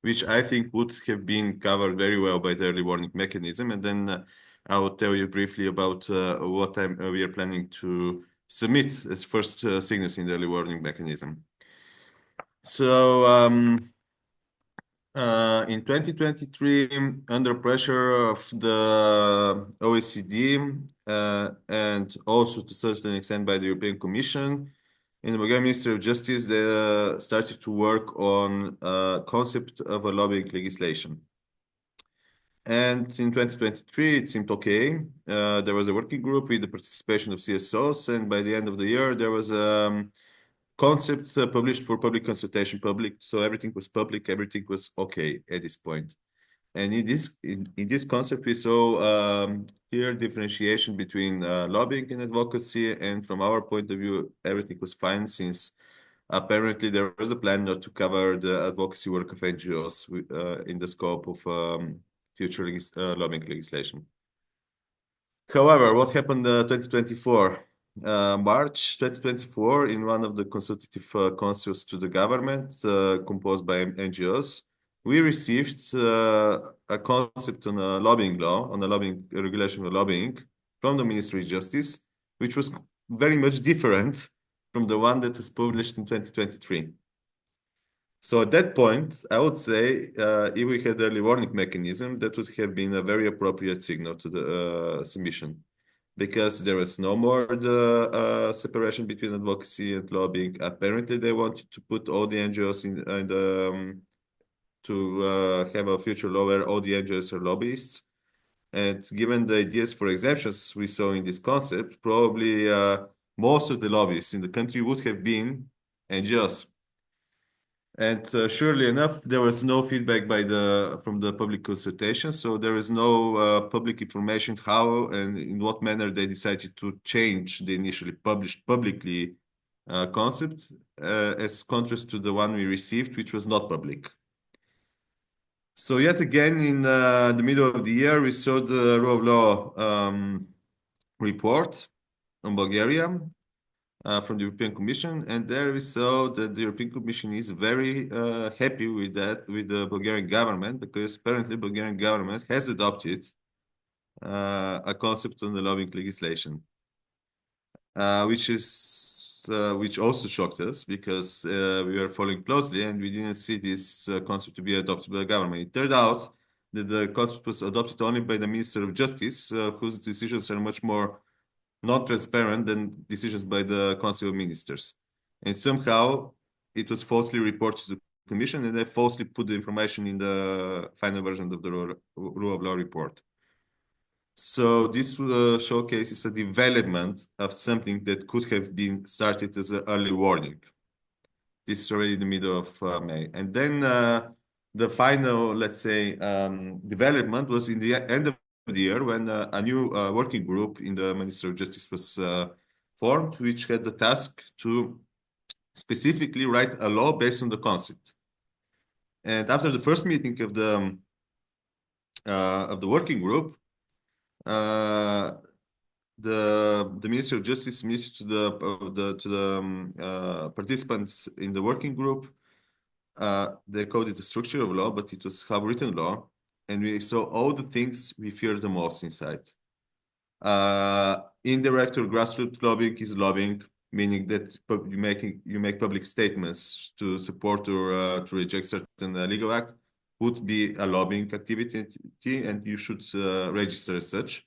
which I think would have been covered very well by the early warning mechanism. And then I will tell you briefly about what we are planning to submit as first signals in the early warning mechanism. So in 2023, under pressure of the OECD and also to a certain extent by the European Commission, in the Bulgarian Ministry of Justice, they started to work on a concept of a lobbying legislation. And in 2023, it seemed okay. There was a working group with the participation of CSOs, and by the end of the year, there was a concept published for public consultation, so everything was public, everything was okay at this point. And in this concept, we saw clear differentiation between lobbying and advocacy, and from our point of view, everything was fine, since apparently there was a plan not to cover the advocacy work of NGOs in the scope of future lobbying legislation. However, what happened 2024? March 2024, in one of the consultative councils to the government, composed by NGOs, we received a concept on a lobbying law, on a lobbying regulation of lobbying from the Ministry of Justice, which was very much different from the one that was published in 2023. So at that point, I would say, if we had early warning mechanism, that would have been a very appropriate signal to the submission, because there was no more the separation between advocacy and lobbying. Apparently, they wanted to put all the NGOs to have a future law where all the NGOs are lobbyists. And given the ideas for exemptions we saw in this concept, probably most of the lobbyists in the country would have been NGOs. And surely enough, there was no feedback from the public consultation, so there is no public information how and in what manner they decided to change the initially published publicly concept, as contrast to the one we received, which was not public. So yet again, in the middle of the year, we saw the rule of law report on Bulgaria from the European Commission, and there we saw that the European Commission is very happy with that, with the Bulgarian government, because apparently the Bulgarian government has adopted a concept on the lobbying legislation, which also shocked us, because we were following closely and we didn't see this concept to be adopted by the government. It turned out that the concept was adopted only by the Minister of Justice, whose decisions are much more not transparent than decisions by the Council of Ministers. And somehow it was falsely reported to the Commission, and they falsely put the information in the final version of the rule of law report. So this showcases a development of something that could have been started as an early warning. This is already in the middle of May. And then the final, let's say, development was in the end of year when a new working group in the Ministry of Justice was formed, which had the task to specifically write a law based on the concept. And after the first meeting of the working group, the Ministry of Justice submitted to the participants in the working group. They called it the structure of law, but it was half-written law, and we saw all the things we fear the most inside. Indirect or grassroots lobbying is lobbying, meaning that you make public statements to support or to reject certain legal act would be a lobbying activity, and you should register as such.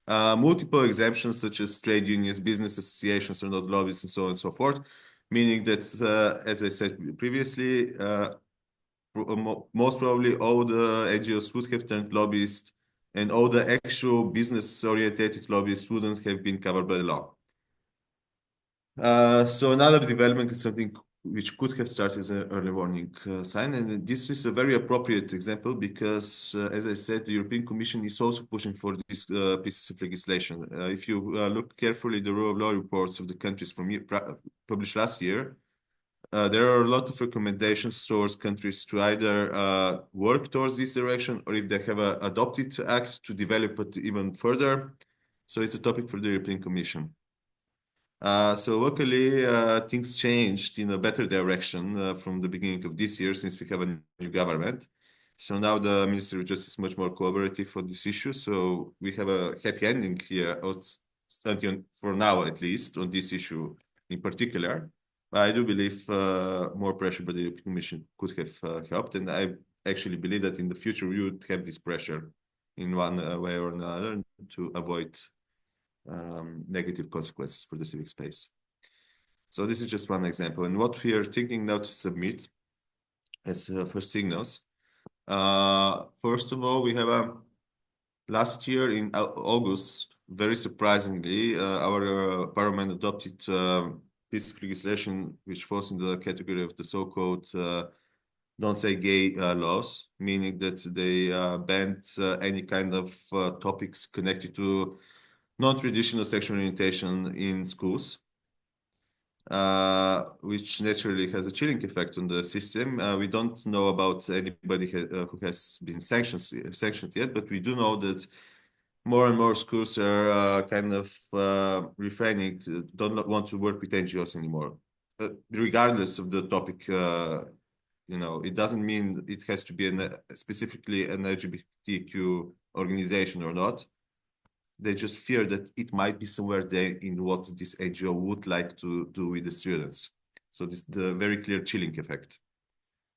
Multiple exemptions such as trade unions, business associations are not lobbyists, and so on and so forth, meaning that, as I said previously, most probably all the NGOs would have turned lobbyists, and all the actual business-oriented lobbyists wouldn't have been covered by the law. So another development is something which could have started as an early warning sign, and this is a very appropriate example because, as I said, the European Commission is also pushing for these pieces of legislation. If you look carefully at the rule of law reports of the countries published last year, there are a lot of recommendations towards countries to either work towards this direction, or if they have adopted act, to develop it even further. So it's a topic for the European Commission. So luckily, things changed in a better direction from the beginning of this year, since we have a new government. So now the Ministry of Justice is much more collaborative on this issue. So we have a happy ending here, until for now at least, on this issue in particular. I do believe more pressure by the European Commission could have helped, and I actually believe that in the future we would have this pressure in one way or another to avoid negative consequences for the civic space. So this is just one example. And what we are thinking now to submit as first signals. First of all, we have last year in August, very surprisingly, our parliament adopted piece of legislation which falls in the category of the so-called don't say gay laws, meaning that they banned any kind of topics connected to non-traditional sexual orientation in schools, which naturally has a chilling effect on the system. We don't know about anybody who has been sanctioned yet, but we do know that more and more schools are kind of refraining, don't want to work with NGOs anymore, regardless of the topic. It doesn't mean it has to be specifically an LGBTQ organization or not. They just fear that it might be somewhere there in what this NGO would like to do with the students. So this is the very clear chilling effect.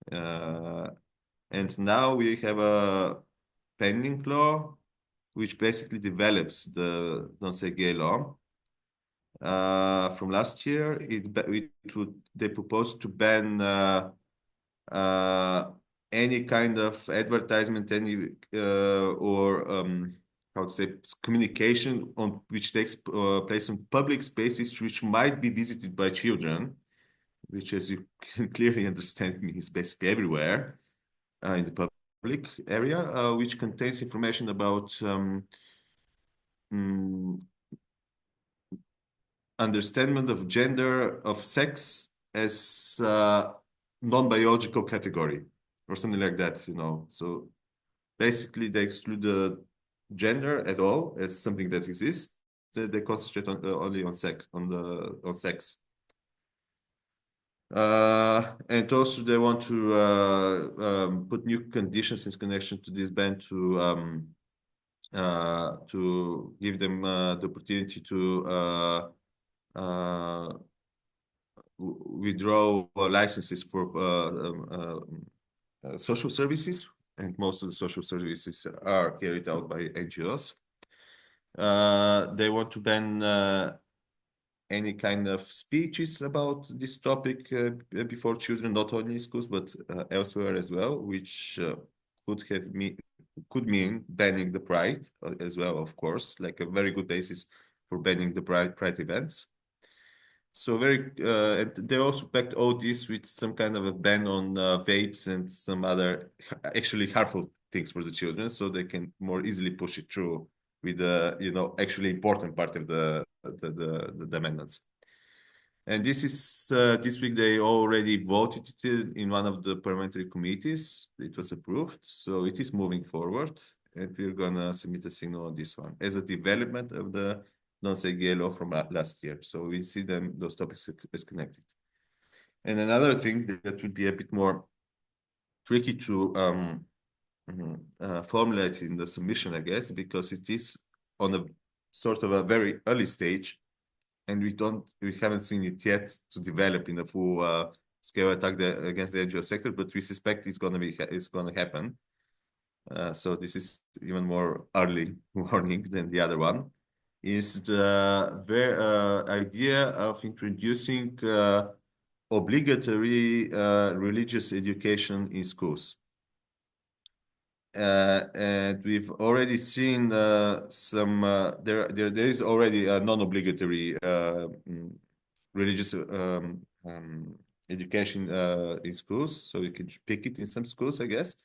And now we have a pending law which basically develops the don't say gay law. From last year, they proposed to ban any kind of advertisement, how to say, communication on which takes place on public spaces which might be visited by children, which, as you can clearly understand, means basically everywhere in the public area, which contains information about understanding of gender, of sex as non-biological category or something like that, So basically, they exclude the gender at all as something that exists. They concentrate only on sex, on sex. And also they want to put new conditions in connection to this ban to give them the opportunity to withdraw licenses for social services, and most of the social services are carried out by NGOs. They want to ban any kind of speeches about this topic before children, not only in schools, but elsewhere as well, which could mean banning the Pride as well, of course, like a very good basis for banning the Pride events. So and they also packed all this with some kind of a ban on vapes and some other actually harmful things for the children, so they can more easily push it through with the actually important part of the amendments. And this week they already voted it in one of the parliamentary committees. It was approved, so it is moving forward, and we're gonna submit a signal on this one as a development of the non-CGA law from last year. So we see those topics as connected. And another thing that would be a bit more tricky to formulate in the submission, I guess, because it is on a sort of a very early stage, and we haven't seen it yet to develop in a full scale attack against the NGO sector, but we suspect it's gonna happen. So this is even more early warning than the other one. Is the idea of introducing obligatory religious education in schools. And we've already seen some there is already a non-obligatory religious education in schools, so you can pick it in some schools, I guess.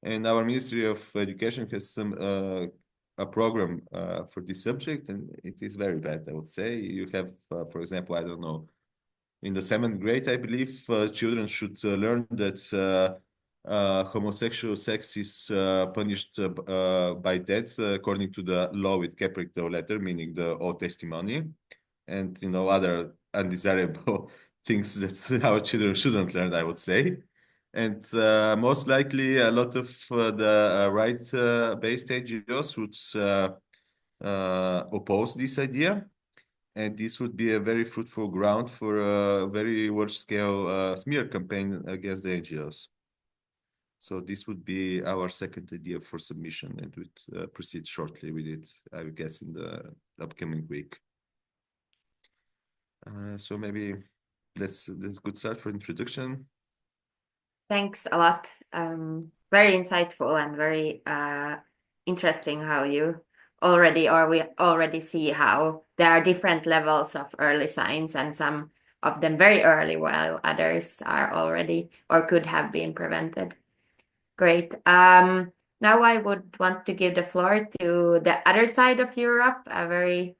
And our Ministry of Education has a program for this subject, and it is very bad, I would say. You have, for example, I don't know, in the 7th grade, I believe, children should learn that homosexual sex is punished by death according to the law with capital letter, meaning the Old Testimony, and other undesirable things that our children shouldn't learn, I would say. And most likely a lot of the right-based NGOs would oppose this idea. And this would be a very fruitful ground for a very large-scale smear campaign against the NGOs. So this would be our second idea for submission, and would proceed shortly with it, I would guess, in the upcoming week. So maybe that's a good start for introduction. Thanks a lot. Very insightful and very interesting how we already see how there are different levels of early signs, and some of them very early, while others are already or could have been prevented. Great. Now I would want to give the floor to the other side of Europe, a very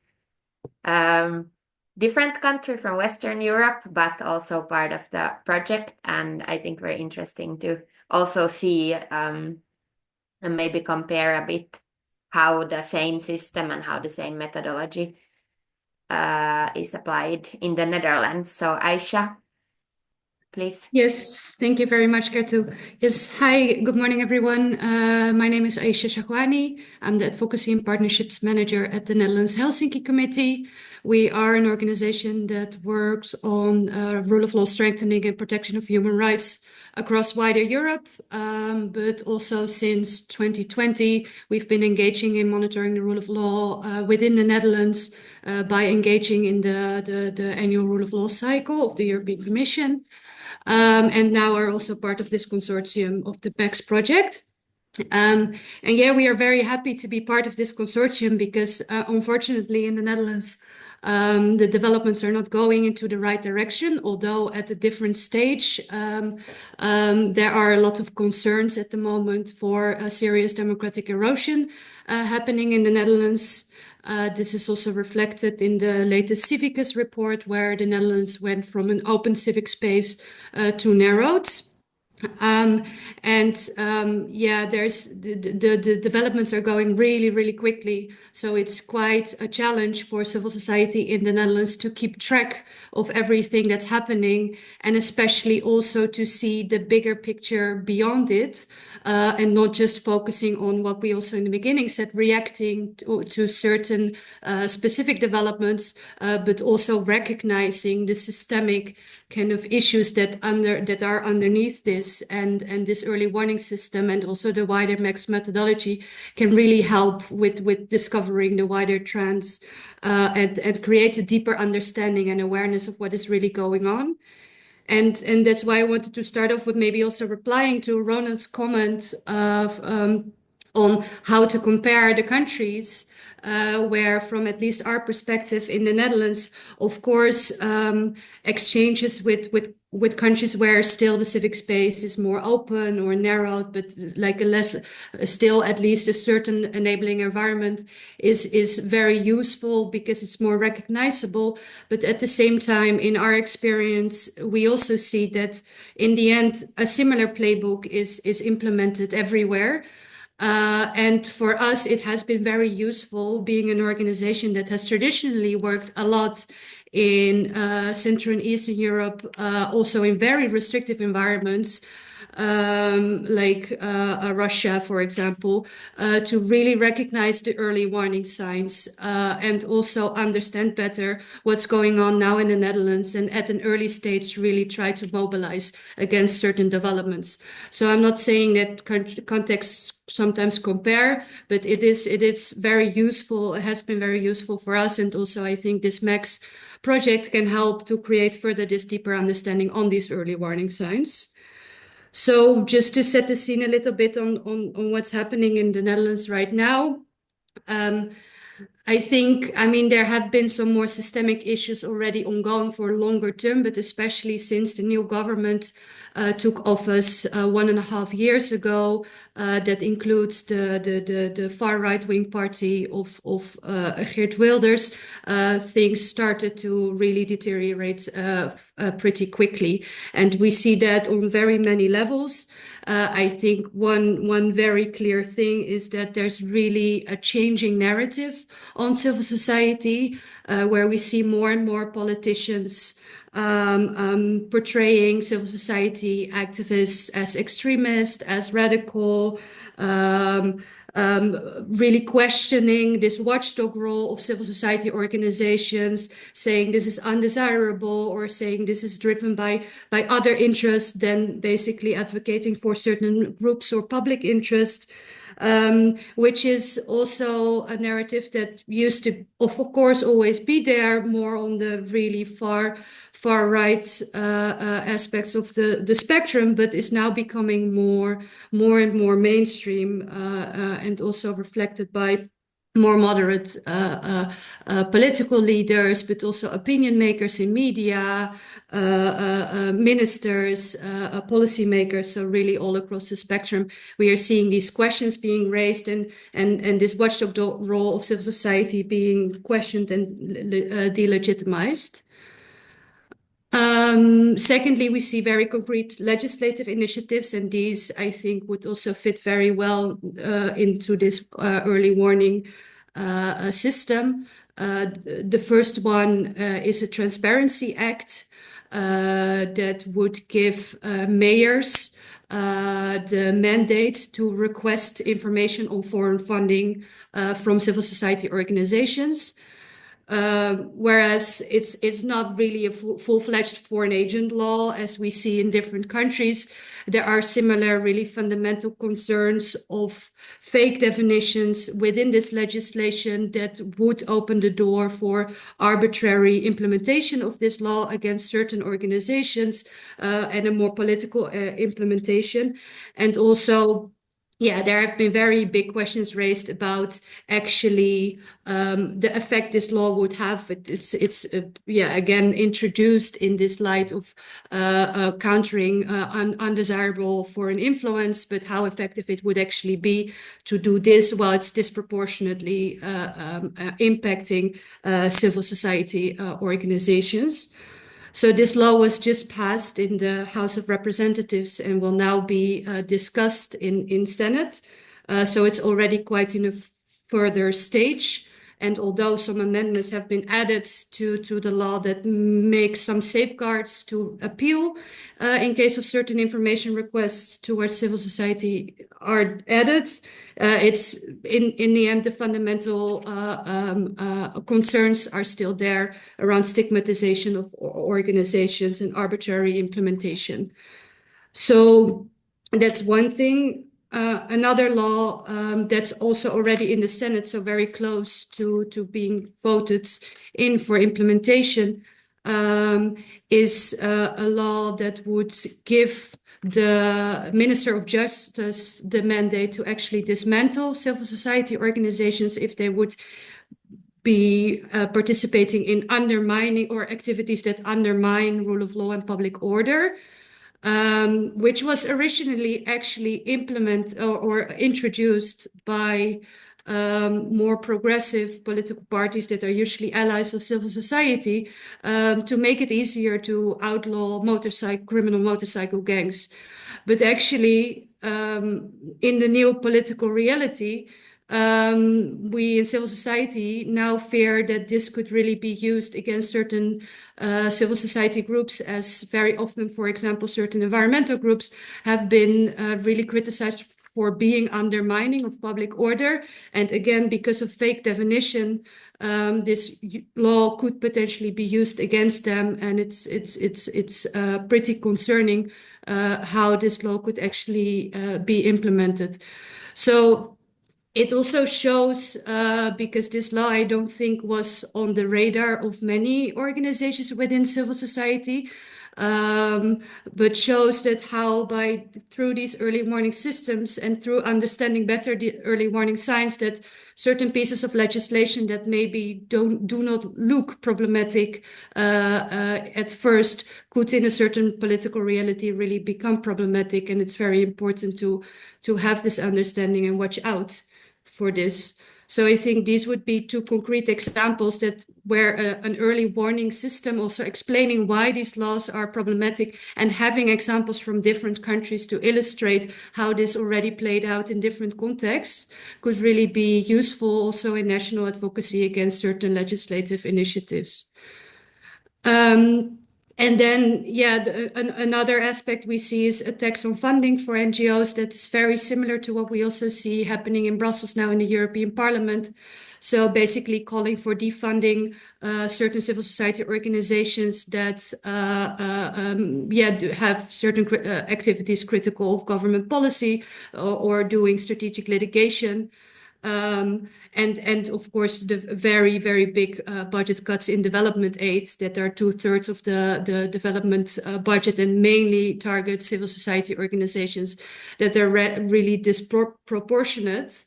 different country from Western Europe, but also part of the project. And I think very interesting to also see and maybe compare a bit how the same system and how the same methodology is applied in the Netherlands. So Aisha, please. Yes, thank you very much, Kertu. Yes, hi, good morning, everyone. My name is Aisha Shahwani. I'm the Advocacy and Partnerships Manager at the Netherlands Helsinki Committee. We are an organization that works on rule of law strengthening and protection of human rights across wider Europe, but also since 2020, we've been engaging in monitoring the rule of law within the Netherlands by engaging in the annual rule of law cycle of the European Commission. And now are also part of this consortium of the PAX project. And yeah, we are very happy to be part of this consortium because unfortunately in the Netherlands, the developments are not going into the right direction, although at a different stage. There are a lot of concerns at the moment for a serious democratic erosion happening in the Netherlands. This is also reflected in the latest Civicus report, where the Netherlands went from an open civic space to narrowed. Yeah, there's the developments are going really, really quickly. So it's quite a challenge for civil society in the Netherlands to keep track of everything that's happening, and especially also to see the bigger picture beyond it, and not just focusing on what we also in the beginning said, reacting to certain specific developments, but also recognizing the systemic kind of issues that are underneath this, and this early warning system and also the wider MAX methodology can really help with discovering the wider trends and create a deeper understanding and awareness of what is really going on. And that's why I wanted to start off with maybe also replying to Ronan's comment of on how to compare the countries, where from at least our perspective in the Netherlands, of course, exchanges with with countries where still the civic space is more open or narrowed, but like a less, still at least a certain enabling environment is very useful because it's more recognizable. But at the same time, in our experience, we also see that in the end, a similar playbook is implemented everywhere. And for us, it has been very useful being an organization that has traditionally worked a lot in Central and Eastern Europe, also in very restrictive environments, like Russia, for example, to really recognize the early warning signs and also understand better what's going on now in the Netherlands, and at an early stage really try to mobilize against certain developments. So I'm not saying that contexts sometimes compare, but it is very useful. It has been very useful for us, and also I think this MAX project can help to create further this deeper understanding on these early warning signs. So just to set the scene a little bit on what's happening in the Netherlands right now, I think, I mean, there have been some more systemic issues already ongoing for longer term, but especially since the new government took office 1.5 years ago, that includes the far right-wing party of Geert Wilders, things started to really deteriorate pretty quickly. And we see that on very many levels. I think one very clear thing is that there's really a changing narrative on civil society, where we see more and more politicians portraying civil society activists as extremist, as radical, really questioning this watchdog role of civil society organizations, saying this is undesirable or saying this is driven by other interests than basically advocating for certain groups or public interest. Which is also a narrative that used to, of course, always be there, more on the really far right aspects of the spectrum, but is now becoming more and more mainstream, and also reflected by more moderate political leaders, but also opinion makers in media, ministers, policymakers. So really all across the spectrum, we are seeing these questions being raised, and this watchdog role of civil society being questioned and delegitimized. Secondly, we see very concrete legislative initiatives, and these, I think, would also fit very well into this early warning system. The first one is a Transparency Act that would give mayors the mandate to request information on foreign funding from civil society organizations. Whereas it's not really a full-fledged foreign agent law as we see in different countries. There are similar really fundamental concerns of fake definitions within this legislation that would open the door for arbitrary implementation of this law against certain organizations, and a more political implementation. And also, yeah, there have been very big questions raised about actually the effect this law would have. It's again introduced in this light of countering undesirable foreign influence, but how effective it would actually be to do this while it's disproportionately impacting civil society organizations. So this law was just passed in the House of Representatives and will now be discussed in Senate. So it's already quite in a further stage. And although some amendments have been added to the law that make some safeguards to appeal in case of certain information requests towards civil society are added, it's in the end the fundamental concerns are still there around stigmatization of organizations and arbitrary implementation. So that's one thing. Another law that's also already in the Senate, so very close to being voted in for implementation, is a law that would give the Minister of Justice the mandate to actually dismantle civil society organizations if they would be participating in undermining or activities that undermine rule of law and public order, which was originally actually implemented or introduced by more progressive political parties that are usually allies of civil society, to make it easier to outlaw criminal motorcycle gangs. But actually, in the new political reality, we in civil society now fear that this could really be used against certain civil society groups, as very often, for example, certain environmental groups have been really criticized for being undermining of public order. And again, because of fake definition, this law could potentially be used against them, and it's pretty concerning how this law could actually be implemented. So it also shows, because this law, I don't think, was on the radar of many organizations within civil society, but shows that how through these early warning systems and through understanding better the early warning signs, that certain pieces of legislation that maybe do not look problematic at first could, in a certain political reality, really become problematic. And it's very important to have this understanding and watch out for this. So I think these would be two concrete examples where an early warning system, also explaining why these laws are problematic and having examples from different countries to illustrate how this already played out in different contexts, could really be useful also in national advocacy against certain legislative initiatives. And then, another aspect we see is attacks on funding for NGOs. That's very similar to what we also see happening in Brussels now in the European Parliament. So basically calling for defunding certain civil society organizations that have certain activities critical of government policy or doing strategic litigation. And of course, the very, very big budget cuts in development aid that are 2/3 of the development budget, and mainly target civil society organizations that are really disproportionate.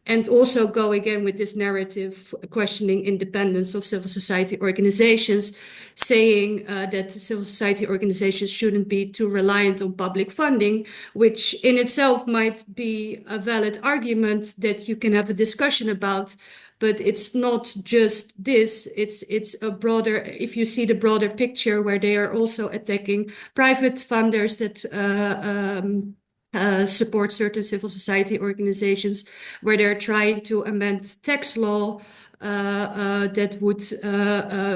And also go again with this narrative questioning independence of civil society organizations, saying that civil society organizations shouldn't be too reliant on public funding, which in itself might be a valid argument that you can have a discussion about. But it's not just this, it's a broader, if you see the broader picture, where they are also attacking private funders that support certain civil society organizations, where they're trying to amend tax law that would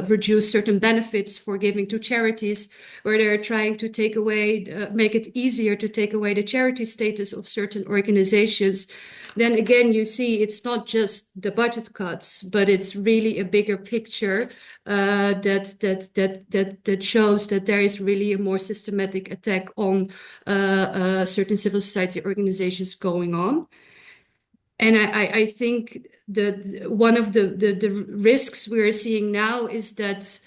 reduce certain benefits for giving to charities, where they're trying to take away, make it easier to take away the charity status of certain organizations. Then again, you see it's not just the budget cuts, but it's really a bigger picture that shows that there is really a more systematic attack on certain civil society organizations going on. And I think that one of the risks we're seeing now is that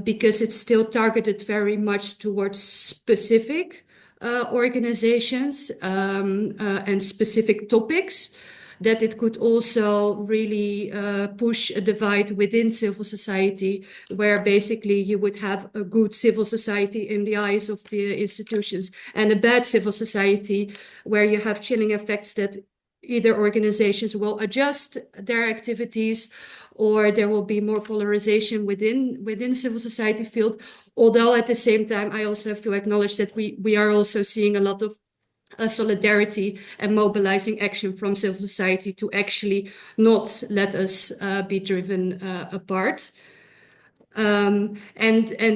because it's still targeted very much towards specific organizations and specific topics, that it could also really push a divide within civil society, where basically you would have a good civil society in the eyes of the institutions and a bad civil society, where you have chilling effects that either organizations will adjust their activities, or there will be more polarization within civil society field. Although at the same time, I also have to acknowledge that we are also seeing a lot of solidarity and mobilizing action from civil society to actually not let us be driven apart. And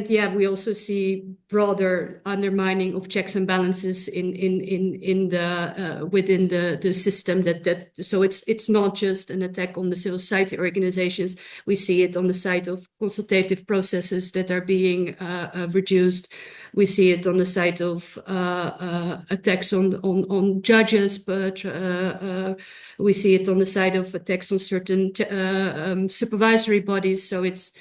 yeah, we also see broader undermining of checks and balances in the within the system. So it's not just an attack on the civil society organizations. We see it on the side of consultative processes that are being reduced. We see it on the side of attacks on judges, but we see it on the side of attacks on certain supervisory bodies. So it's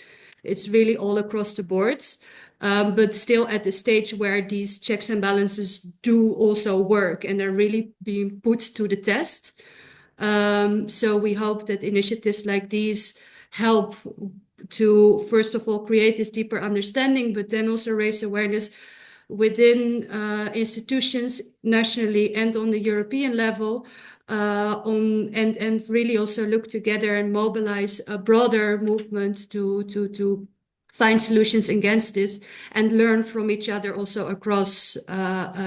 really all across the boards, but still at the stage where these checks and balances do also work and are really being put to the test. So we hope that initiatives like these help to, first of all, create this deeper understanding, but then also raise awareness within institutions nationally and on the European level, and really also look together and mobilize a broader movement to find solutions against this and learn from each other also across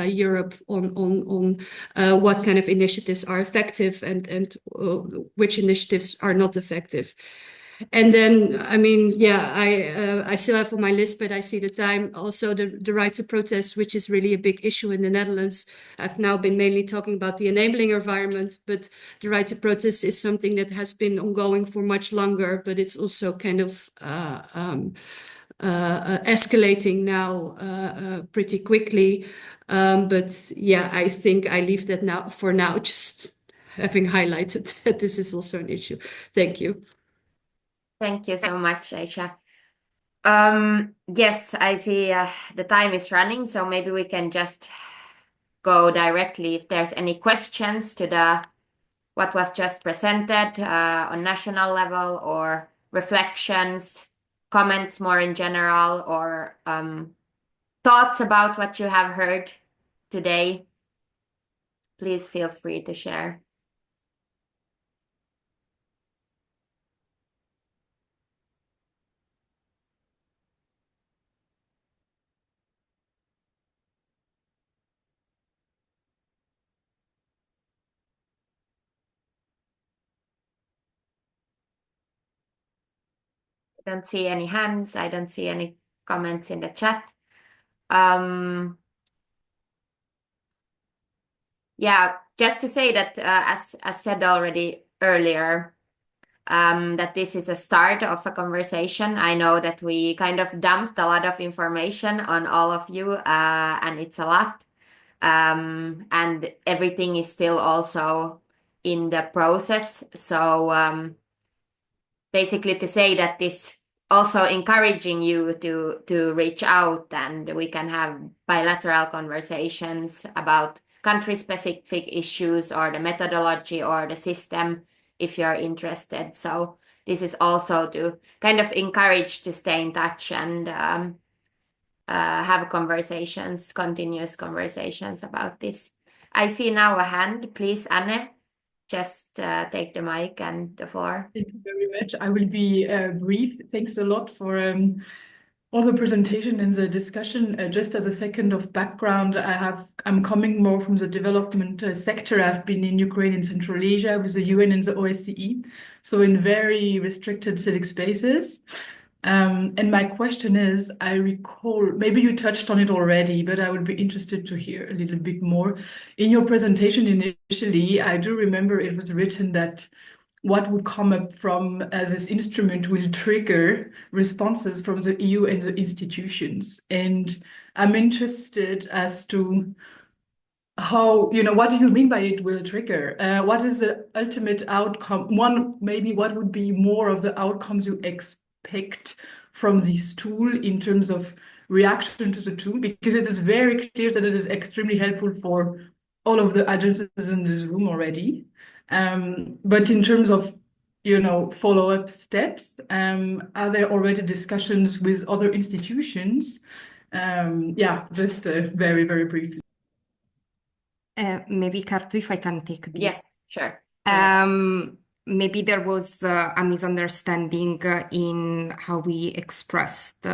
Europe on what kind of initiatives are effective and which initiatives are not effective. And then, I mean, yeah, I still have on my list, but I see the time. Also, the right to protest, which is really a big issue in the Netherlands. I've now been mainly talking about the enabling environment, but the right to protest is something that has been ongoing for much longer, but it's also kind of escalating now pretty quickly. But yeah, I think I leave that now for now, just having highlighted that this is also an issue. Thank you. Thank you so much, Aisha. Yes, I see the time is running, so maybe we can just go directly if there's any questions to the what was just presented on national level, or reflections, comments more in general, or thoughts about what you have heard today. Please feel free to share. I don't see any hands. I don't see any comments in the chat. Yeah, just to say that, as said already earlier, that this is a start of a conversation. I know that we kind of dumped a lot of information on all of you, and it's a lot. And everything is still also in the process. So basically to say that this also encouraging you to reach out, and we can have bilateral conversations about country-specific issues or the methodology or the system if you're interested. So this is also to kind of encourage to stay in touch and have conversations, continuous conversations about this. I see now a hand. Please, Anne, just take the mic and the floor. Thank you very much. I will be brief. Thanks a lot for all the presentation and the discussion. Just as a second of background, I'm coming more from the development sector. I've been in Ukraine and Central Asia with the UN and the OSCE, so in very restricted civic spaces. And my question is, I recall, maybe you touched on it already, but I would be interested to hear a little bit more. In your presentation initially, I do remember it was written that what would come up from as this instrument will trigger responses from the EU and the institutions. And I'm interested as to how, what do you mean by it will trigger? What is the ultimate outcome? Maybe what would be more of the outcomes you expect from this tool in terms of reaction to the tool? Because it is very clear that it is extremely helpful for all of the agencies in this room already. But in terms of, follow-up steps, are there already discussions with other institutions? Just very, very briefly. Maybe, Kertu, if I can take this. Yes, sure. Maybe there was a misunderstanding in how we expressed.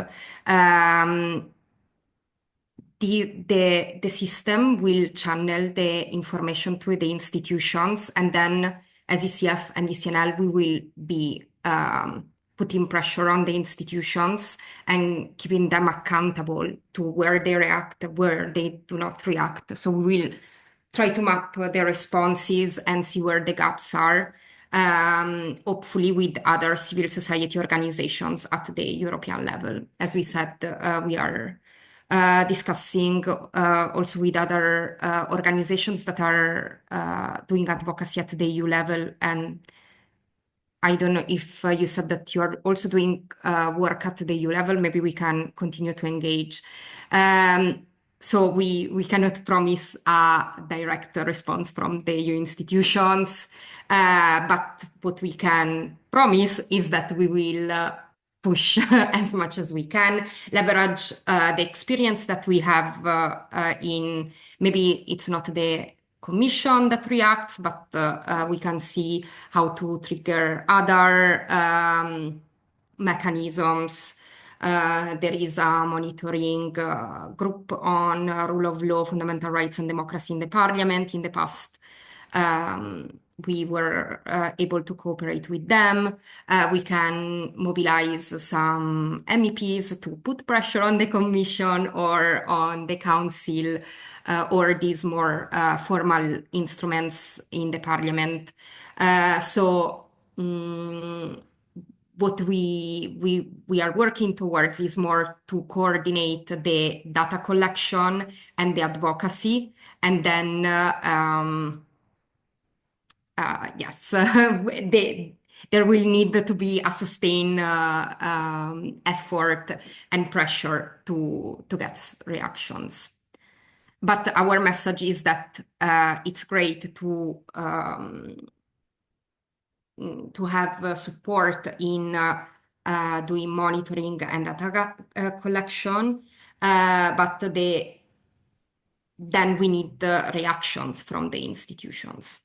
The system will channel the information to the institutions, and then as ECF and ECNL, we will be putting pressure on the institutions and keeping them accountable to where they react, where they do not react. So we will try to map their responses and see where the gaps are, hopefully with other civil society organizations at the European level. As we said, we are discussing also with other organizations that are doing advocacy at the EU level. And I don't know if you said that you are also doing work at the EU level, maybe we can continue to engage. So we cannot promise a direct response from the EU institutions, but what we can promise is that we will push as much as we can, leverage the experience that we have in, maybe it's not the Commission that reacts, but we can see how to trigger other mechanisms. There is a monitoring group on rule of law, fundamental rights, and democracy in the parliament. In the past, we were able to cooperate with them. We can mobilize some MEPs to put pressure on the Commission or on the Council or these more formal instruments in the parliament. What we are working towards is more to coordinate the data collection and the advocacy, and then yes, there will need to be a sustained effort and pressure to get reactions. But our message is that it's great to have support in doing monitoring and data collection, but then we need the reactions from the institutions.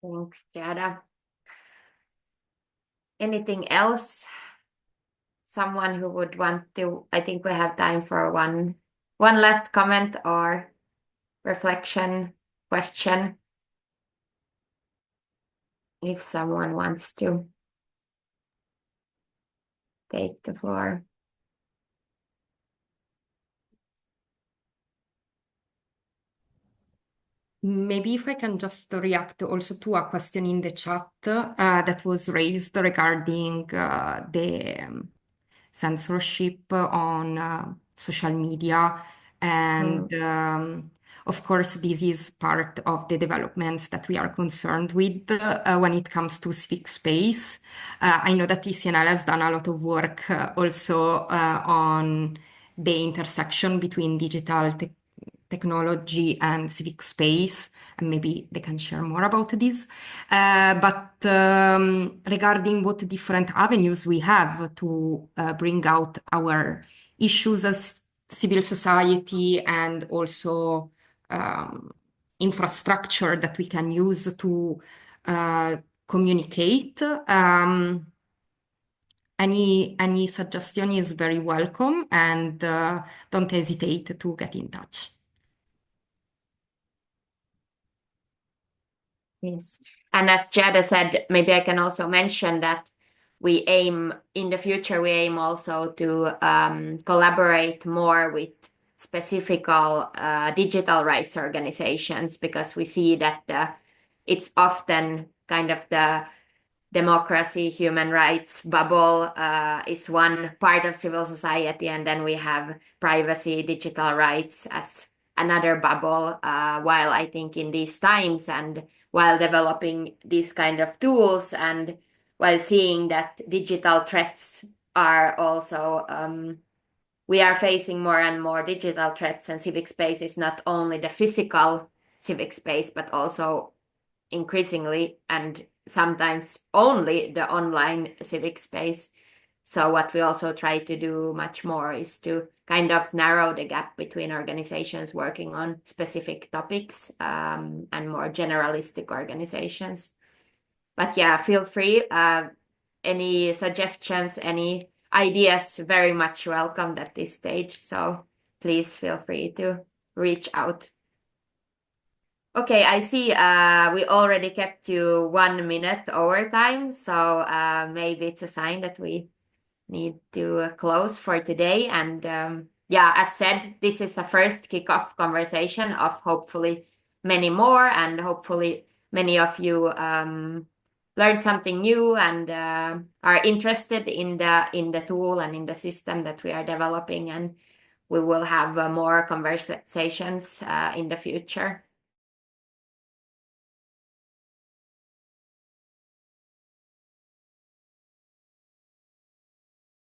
Thanks, Giada. Anything else? Someone who would want to, I think we have time for one last comment or reflection, question. If someone wants to take the floor. Maybe if I can just react also to a question in the chat that was raised regarding the censorship on social media. And of course, this is part of the developments that we are concerned with when it comes to civic space. I know that ECNL has done a lot of work also on the intersection between digital technology and civic space, and maybe they can share more about this. But regarding what different avenues we have to bring out our issues as civil society and also infrastructure that we can use to communicate, any suggestion is very welcome, and don't hesitate to get in touch. Yes. And as Giada said, maybe I can also mention that in the future, we aim also to collaborate more with specific digital rights organizations, because we see that it's often kind of the democracy, human rights bubble is one part of civil society, and then we have privacy, digital rights as another bubble. While I think in these times and while developing these kind of tools and while seeing that digital threats are also, we are facing more and more digital threats, and civic space is not only the physical civic space, but also increasingly and sometimes only the online civic space. So what we also try to do much more is to kind of narrow the gap between organizations working on specific topics and more generalistic organizations. But yeah, feel free. Any suggestions, any ideas, very much welcomed at this stage. So please feel free to reach out. Okay, I see we already kept you 1 minute overtime, so maybe it's a sign that we need to close for today. And yeah, as said, this is a first kickoff conversation of hopefully many more, and hopefully many of you learned something new and are interested in the tool and in the system that we are developing, and we will have more conversations in the future.